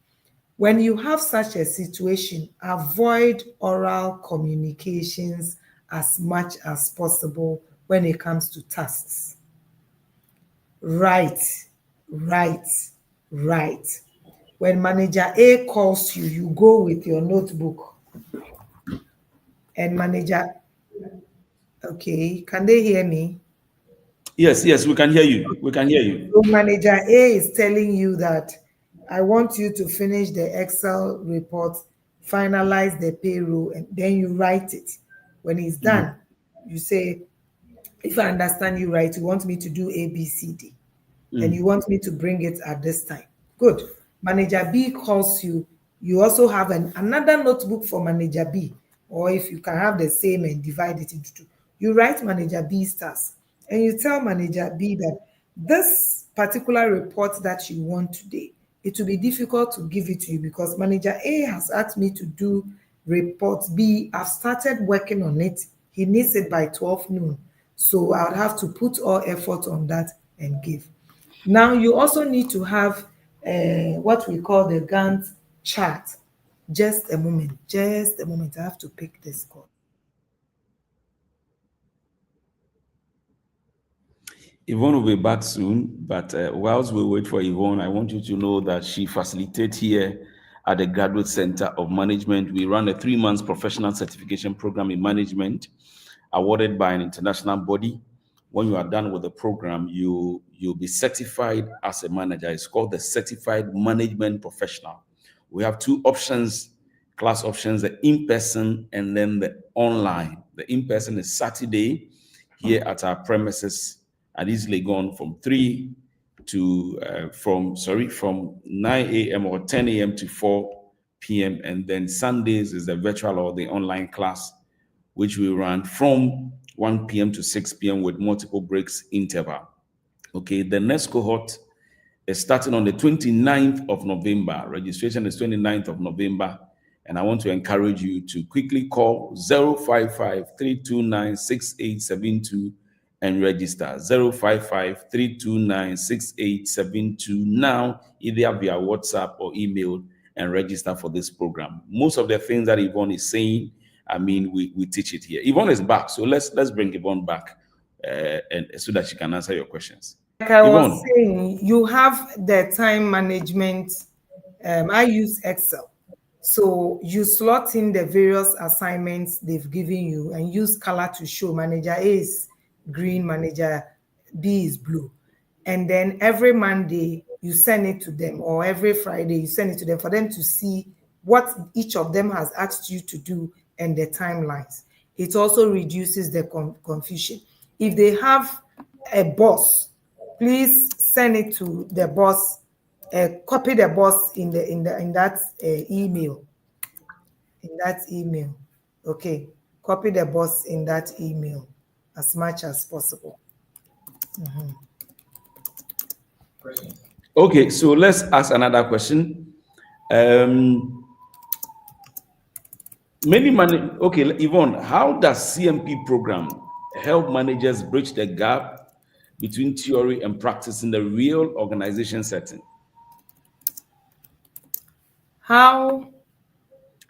When you have such a situation, avoid oral communications as much as possible when it comes to tasks. Write. When manager A calls you, you go with your notebook. And manager, okay, can they hear me? Yes, we can hear you. We can hear you. So Manager A is telling you that I want you to finish the Excel report, finalize the payroll, and then you write it. When it's done, you say, if I understand you right, you want me to do A, B, C, D, and you want me to bring it at this time. Good. Manager B calls you. You also have another notebook for Manager B, or if you can have the same and divide it into two. You write Manager B's task, and you tell Manager B that this particular report that you want today, it will be difficult to give it to you because Manager A has asked me to do report B. I've started working on it. He needs it by 12 noon. So I would have to put all effort on that and give. Now you also need to have what we call the Gantt chart. Just a moment. I have to pick this call. Yvonne will be back soon, but whilst we wait for Yvonne, I want you to know that she facilitates here at the Graduate Center of Management. We run a 3-month professional certification program in management awarded by an international body. When you are done with the program, you'll be certified as a manager. It's called the Certified Management Professional. We have 2 options, class options, the in-person and then the online. The in-person is Saturday here at our premises at East Legon from 9 a.m. or 10 a.m. to 4 p.m. And then Sundays is the virtual or the online class, which we run from 1 p.m. to 6 p.m. with multiple breaks interval. Okay, the next cohort is starting on the 29th of November. Registration is 29th of November. And I want to encourage you to quickly call 055-329-6872 and register 055-329-6872 now, either via WhatsApp or email, and register for this program. Most of the things that Yvonne is saying, I mean, we teach it here. Yvonne is back, so let's bring Yvonne back and so that she can answer your questions. Like I Yvonne. was saying, you have the time management. I use Excel. So you slot in the various assignments they've given you and use color to show Manager A is green, Manager B is blue. And then every Monday you send it to them, or every Friday you send it to them for them to see what each of them has asked you to do and the timelines. It also reduces the confusion. If they have a boss, please send it to the boss. Copy the boss in that email. In that email, okay. Copy the boss in that email as much as possible. Okay, so let's ask another question. Okay, Yvonne, how does CMP program help managers bridge the gap between theory and practice in the real organization setting? How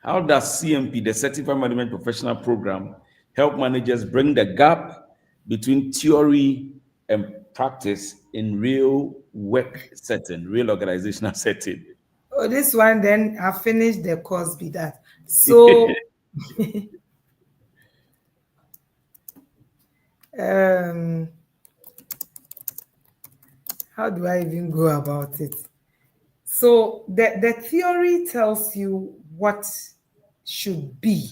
does CMP, the Certified Management Professional Program, help managers bring the gap between theory and practice in real work setting, real organizational setting? Oh, this one, then I finished the course with that. So how do I even go about it? So the theory tells you what should be.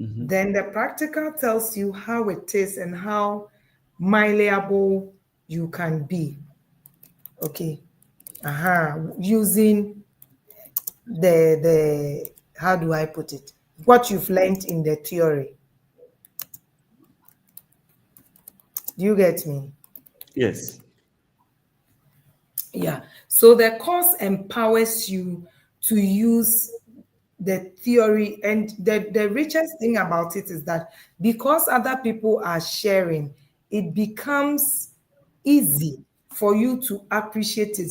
Then the practical tells you how it is and how malleable you can be. Okay. Using the how do I put it? What you've learned in the theory. Do you get me? Yes. Yeah. So the course empowers you to use the theory, and the richest thing about it is that because other people are sharing, it becomes easy for you to appreciate it.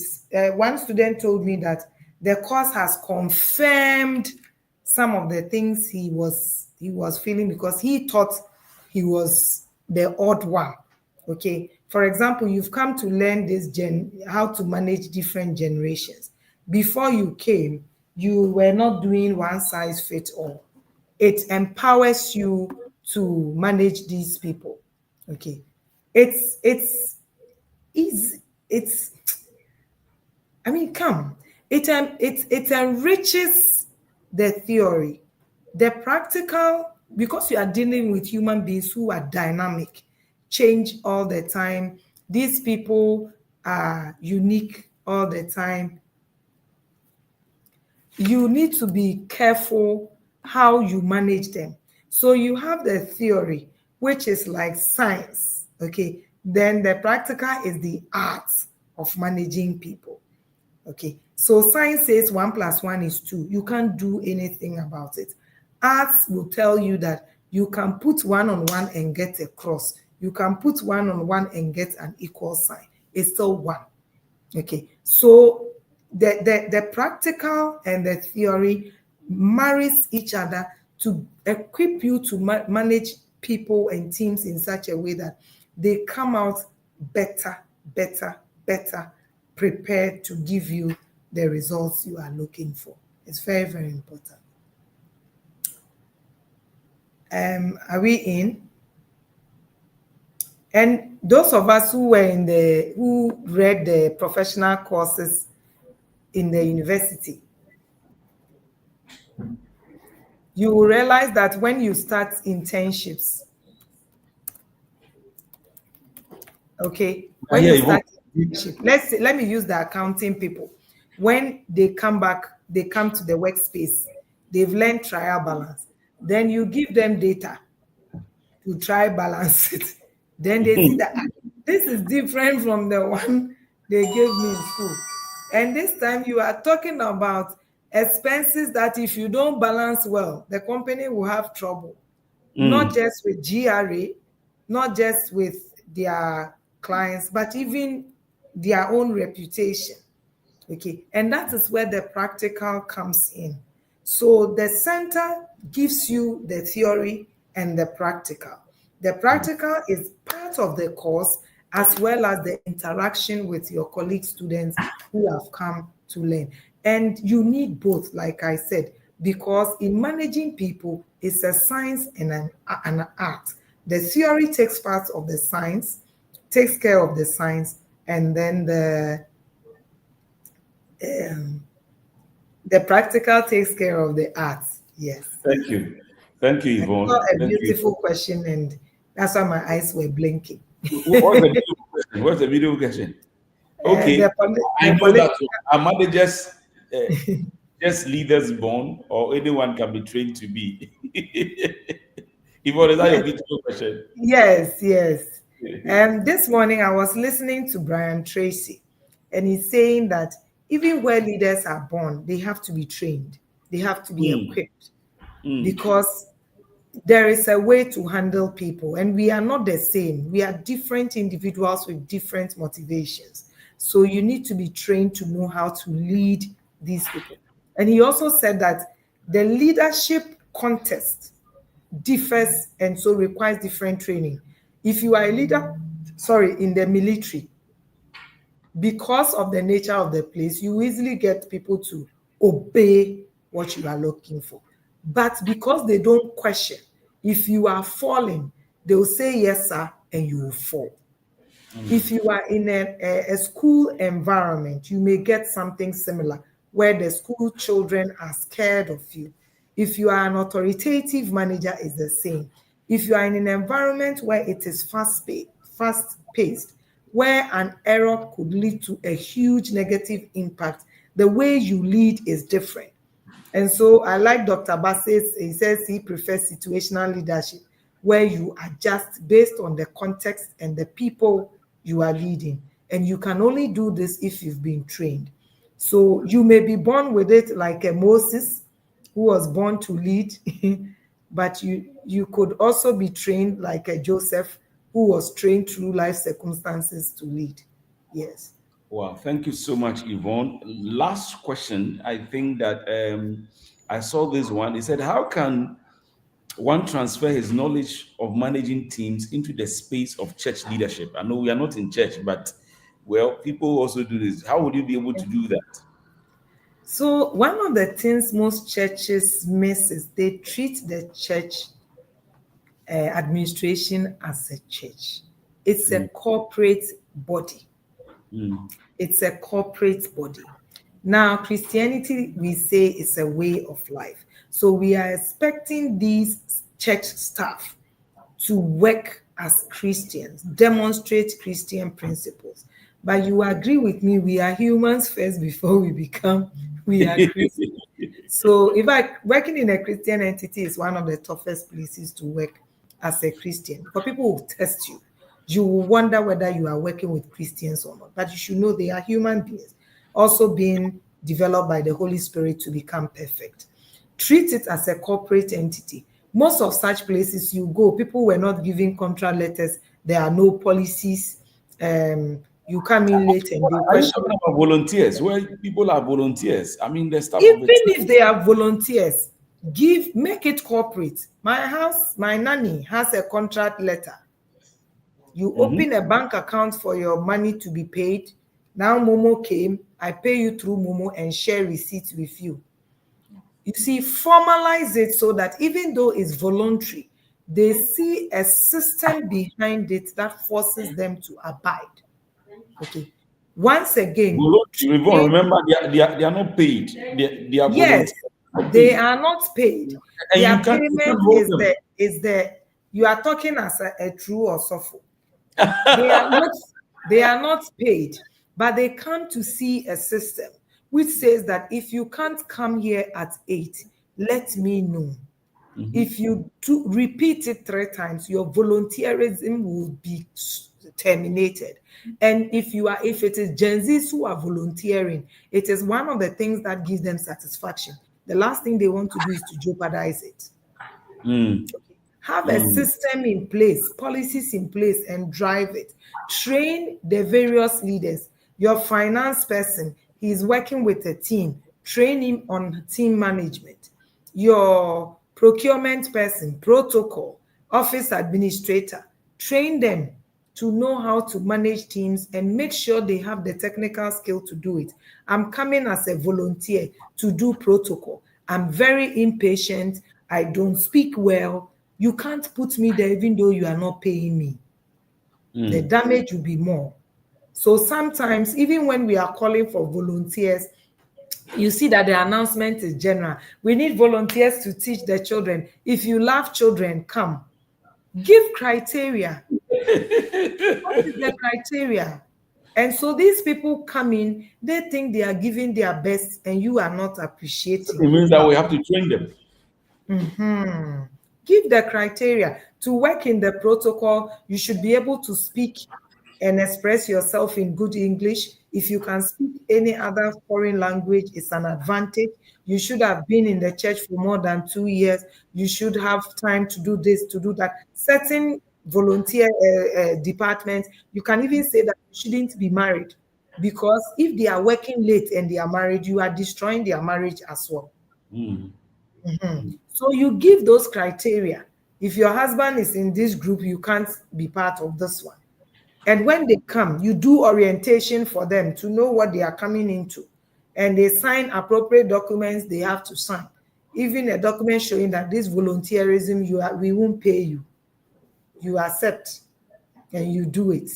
One student told me that the course has confirmed some of the things he was feeling because he thought he was the odd one. Okay. For example, you've come to learn this how to manage different generations. Before you came, you were not doing one size fits all. It empowers you to manage these people. Okay. it's easy. I mean, come. It enriches the theory. The practical, because you are dealing with human beings who are dynamic, change all the time. These people are unique all the time. You need to be careful how you manage them. So you have the theory, which is like science, okay? Then the practical is the art of managing people, okay? So science says 1 + 1 is 2. You can't do anything about it. Arts will tell you that you can put 1 on 1 and get a cross. You can put 1 on 1 and get an equal sign. It's still 1, okay? So the practical and the theory marries each other to equip you to manage people and teams in such a way that they come out better prepared to give you the results you are looking for. It's very, very important. Are we in? And those of us who read the professional courses in the university, you will realize that when you start internships, okay, when you start internship, let me use the accounting people. When they come back, they come to the workspace, they've learned trial balance. Then you give them data to try balance it. Then they see that this is different from the one they gave me in school. And this time you are talking about expenses that if you don't balance well, the company will have trouble. Not just with GRA, not just with their clients, but even their own reputation. Okay, and that is where the practical comes in. So the center gives you the theory and the practical. The practical is part of the course as well as the interaction with your colleague students who have come to learn. And you need both, like I said, because in managing people, it's a science and an art. The theory takes part of the science, takes care of the science, and then the practical takes care of the arts. Yes. Thank you. Thank you, Yvonne. A beautiful question, and that's why my eyes were blinking. What's the video question? Okay, I know that our managers, just leaders born, or anyone can be trained to be. Yvonne, is that your beautiful question? Yes. And this morning I was listening to Brian Tracy, and he's saying that even where leaders are born, they have to be trained. They have to be equipped because there is a way to handle people, and we are not the same. We are different individuals with different motivations. So you need to be trained to know how to lead these people. And he also said that the leadership context differs and so requires different training. If you are a leader, in the military, because of the nature of the place, you easily get people to obey what you are looking for. But because they don't question, if you are falling, they will say yes, sir, and you will fall. If you are in a school environment, you may get something similar where the school children are scared of you. If you are an authoritative manager, it's the same. If you are in an environment where it is fast-paced, where an error could lead to a huge negative impact, the way you lead is different. And so I like Dr. Bassett, he says he prefers situational leadership, where you adjust based on the context and the people you are leading. And you can only do this if you've been trained. So you may be born with it, like a Moses, who was born to lead, but you could also be trained like a Joseph, who was trained through life circumstances to lead. Yes. Wow, thank you so much, Yvonne. Last question. I think that I saw this one. It said, how can one transfer his knowledge of managing teams into the space of church leadership? I know we are not in church, but well, people also do this. How would you be able to do that? So one of the things most churches miss is they treat the church administration as a church. It's a corporate body. Mm. It's a corporate body. Now, Christianity, we say, is a way of life. So we are expecting these church staff to work as Christians, demonstrate Christian principles. But you agree with me, we are humans first before we are Christians. So working in a Christian entity is one of the toughest places to work as a Christian. For people who test you, you will wonder whether you are working with Christians or not. But you should know they are human beings, also being developed by the Holy Spirit to become perfect. Treat it as a corporate entity. Most of such places you go, people were not giving contract letters. There are no policies. You come in late and they question. Are you talking about volunteers? Where people are volunteers? I mean, the stuff. Even if they are volunteers, make it corporate. My nanny has a contract letter. You open a bank account for your money to be paid. Now Momo came, I pay you through Momo and share receipts with you. You see, formalize it so that even though it's voluntary, they see a system behind it that forces them to abide. Okay. Once again, remember they are not paid. They are yes, they are not paid. And their payment is the you are talking as a true or suffer. They are not paid, but they come to see a system which says that if you can't come here at 8, let me know. If you repeat it 3 times, your volunteerism will be terminated. And if it is Gen Zs who are volunteering, it is one of the things that gives them satisfaction. The last thing they want to do is to jeopardize it. Have a system in place, policies in place, and drive it. Train the various leaders. Your finance person, he's working with a team. Train him on team management. Your procurement person, protocol, office administrator, train them to know how to manage teams and make sure they have the technical skill to do it. I'm coming as a volunteer to do protocol. I'm very impatient. I don't speak well. You can't put me there even though you are not paying me. The damage will be more. So sometimes, even when we are calling for volunteers, you see that the announcement is general. We need volunteers to teach the children. If you love children, come. Give criteria. What is the criteria? And so these people come in, they think they are giving their best and you are not appreciating. It means that we have to train them. Give the criteria. To work in the protocol, you should be able to speak and express yourself in good English. If you can speak any other foreign language, it's an advantage. You should have been in the church for more than 2 years. You should have time to do this, to do that. Certain volunteer departments, you can even say that you shouldn't be married, because if they are working late and they are married, you are destroying their marriage as well. So you give those criteria. If your husband is in this group, you can't be part of this one. And when they come, you do orientation for them to know what they are coming into. And they sign appropriate documents they have to sign. Even a document showing that this volunteerism, we won't pay you. You accept and you do it.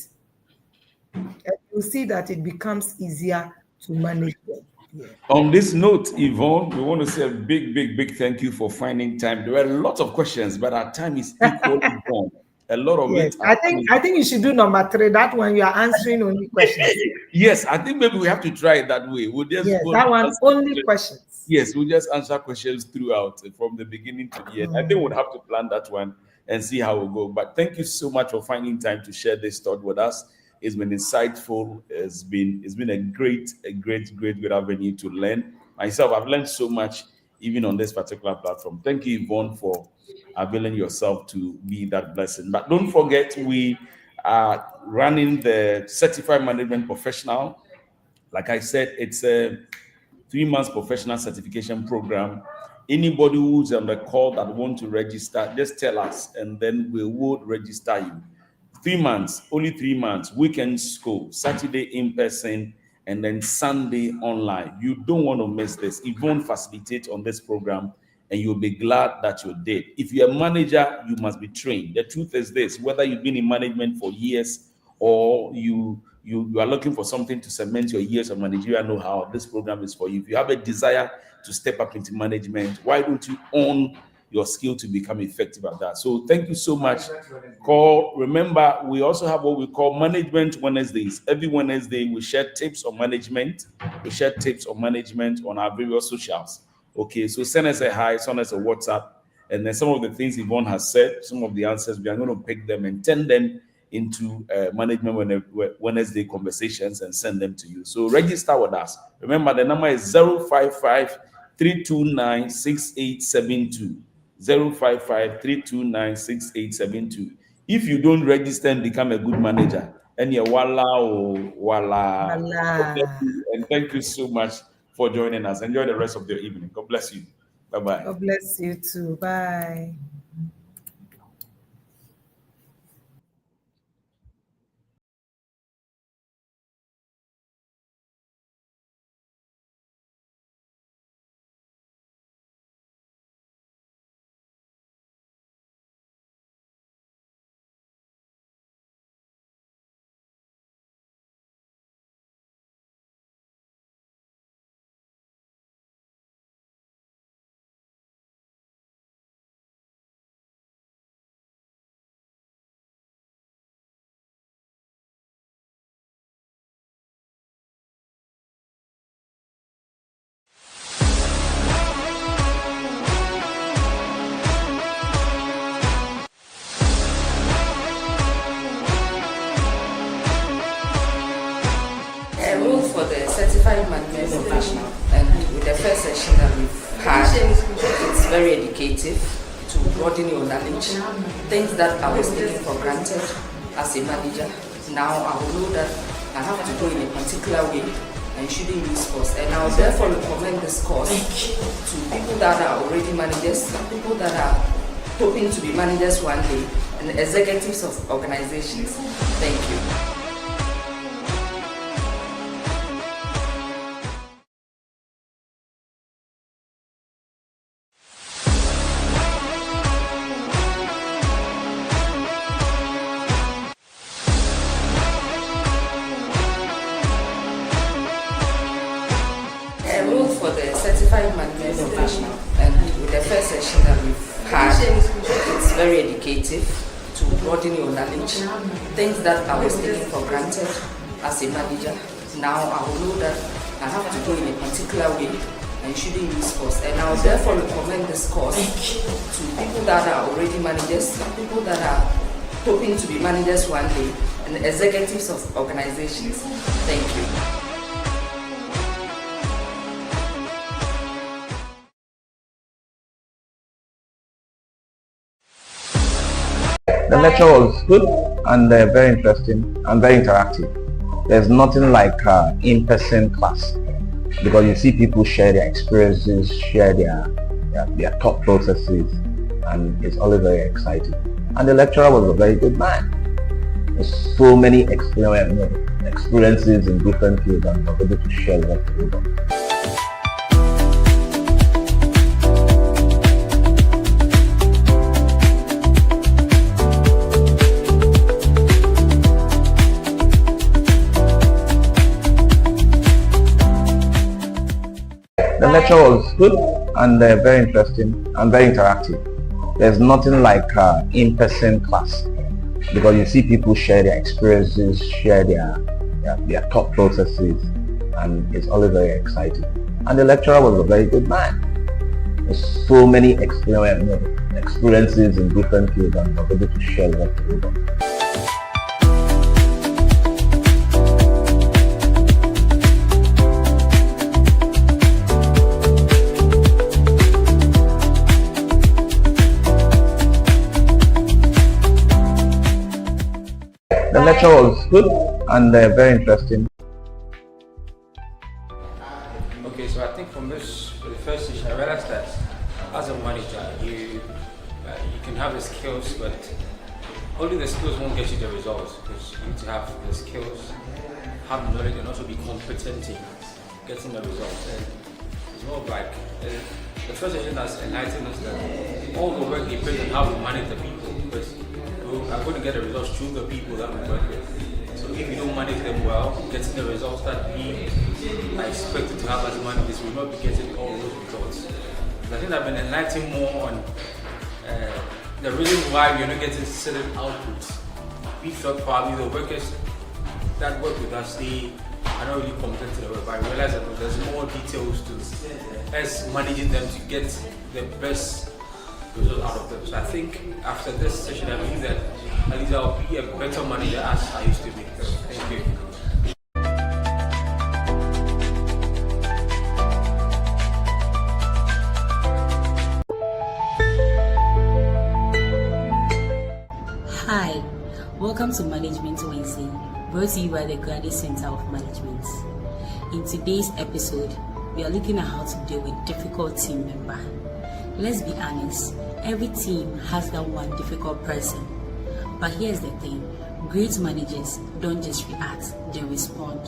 And you'll see that it becomes easier to manage them. Yeah. On this note, Yvonne, we want to say a big thank you for finding time. There were lots of questions, but our time is equally gone. A lot of it. I think you should do number 3. That one you are answering only questions. Yes, I think maybe we have to try it that way. We'll just that one only questions. Yes, we'll just answer questions throughout from the beginning to the end. I think we'll have to plan that one and see how we go. But thank you so much for finding time to share this thought with us. It's been insightful. It's been a great avenue to learn. Myself, I've learned so much even on this particular platform. Thank you, Yvonne, for availing yourself to be that blessing. But don't forget, we are running the Certified Management Professional. Like I said, it's a 3-month professional certification program. Anybody who's on the call that want to register, just tell us, and then we will register you. 3 months, only 3 months, weekend school, Saturday in person, and then Sunday online. You don't want to miss this. Yvonne facilitates on this program, and you'll be glad that you did. If you're a manager, you must be trained. The truth is this: whether you've been in management for years or you are looking for something to cement your years of managerial know-how, this program is for you. If you have a desire to step up into management, why don't you own your skill to become effective at that? So thank you so much. Remember, we also have what we call Management Wednesdays. Every Wednesday, we share tips on management. We share tips on management on our various socials. Okay, so send us a hi, send us a WhatsApp, and then some of the things Yvonne has said, some of the answers, we are going to pick them and turn them into Management Wednesday conversations and send them to you. So register with us. Remember, the number is 055-329-6872. 055-329-6872. If you don't register and become a good manager, and you're voila. And thank you so much for joining us. Enjoy the rest of the evening. God bless you. Bye-bye. God bless you too. Bye. For the certified management professional, and with the first session that we've had, it's very educative to broaden your knowledge. Things that I was taking for granted as a manager, now I will know that I have to go in a particular way and shouldn't use force. And I will therefore recommend this course to people that are already managers, people that are hoping to be managers one day, and executives of organizations. Thank you. For the certified management professional, and with the first session that we've had, it's very educative to broaden your knowledge. Things that I was taking for granted as a manager, now I will know that I have to go in a particular way and shouldn't use force. And I will therefore recommend this course to people that are already managers, people that are hoping to be managers one day, and executives of organizations. Thank you. The lecture was good and very interesting and very interactive. There's nothing like in-person class, because you see people share their experiences, share their thought processes, and it's always very exciting. And the lecturer was a very good man. There's so many experiences in different fields, and was able to share that with us. The lecture was good and very interesting and very interactive. There's nothing like in-person class, because you see people share their experiences, share their thought processes, and it's always very exciting. And the lecturer was a very good man. There's so many experiences in different fields, and was able to share that with us. The lecture was good and very interesting. Okay, so I think from this, for the first session, I realized that as a manager, you can have the skills, but only the skills won't get you the results, because you need to have the skills, have knowledge, and also be competent in getting the results. And it's more like the first session has enlightened us that all the work depends on how we manage the people, because we are going to get the results through the people that we work with. if you don't manage them well, getting the results that we are expected to have as managers, we will not be getting all those results. I think I've been enlightening more on the reason why we're not getting certain outputs. We thought probably the workers that work with us, they are not really competent to the work, but I realized that there's more details to us managing them to get the best result out of them. So I think after this session, I believe that at least I'll be a better manager as I used to be. So, thank you. Hi, welcome to Management Wednesday, brought to you by the Graduate Center of Management. In today's episode, we are looking at how to deal with difficult team member. Let's be honest, every team has that one difficult person. But here's the thing, great managers don't just react, they respond.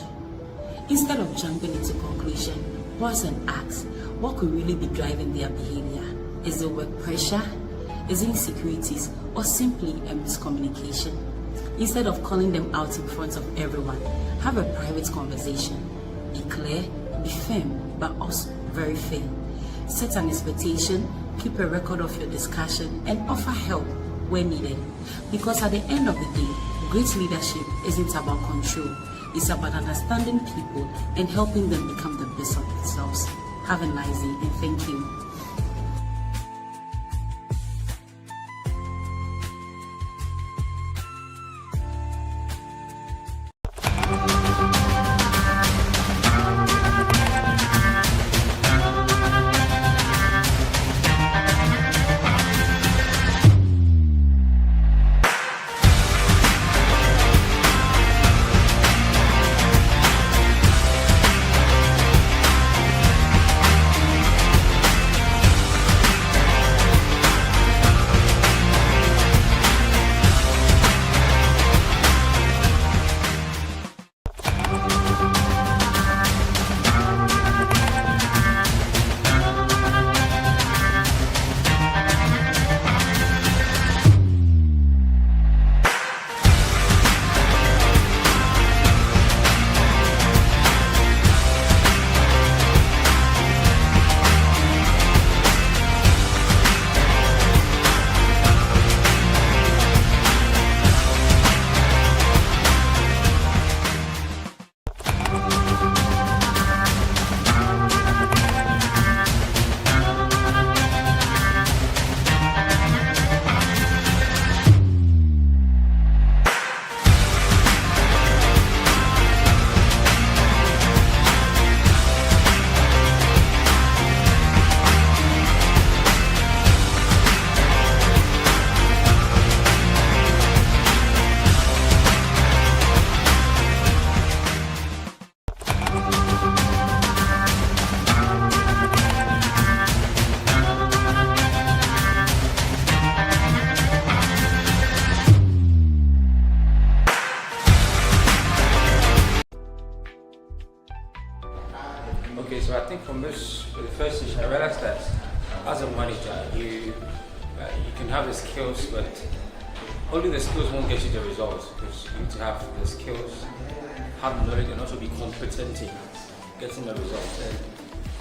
Instead of jumping into conclusion, pause and ask, what could really be driving their behavior? Is it work pressure? Is it insecurities? Or simply a miscommunication? Instead of calling them out in front of everyone, have a private conversation. Be clear, be firm, but also very fair. Set an expectation, keep a record of your discussion, and offer help where needed. Because at the end of the day, great leadership isn't about control. It's about understanding people and helping them become the best of themselves. Have a nice day and thank you. Okay, so I think from this, the first session, I realized that as a manager, you can have the skills, but only the skills won't get you the results, because you need to have the skills, have knowledge, and also be competent in getting the results. And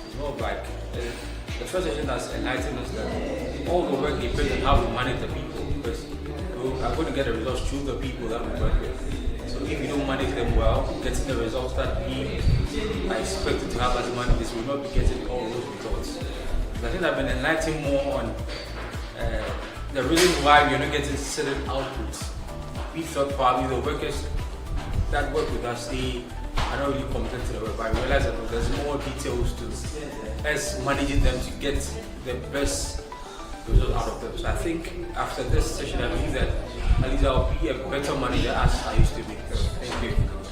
it's more like the first session has enlightened us that all the work depends on how we manage the people, because we are going to get the results through the people that we work with. So if you don't manage them well, getting the results that we are expected to have as managers, we will not be getting all those results. I think I've been enlightening more on the reason why we're not getting certain outputs. We thought probably the workers that work with us, they are not really competent to the work, but I realized that there's more details to us managing them to get the best result out of them. So I think after this session, I believe that at least I'll be a better manager as I used to be. So thank you.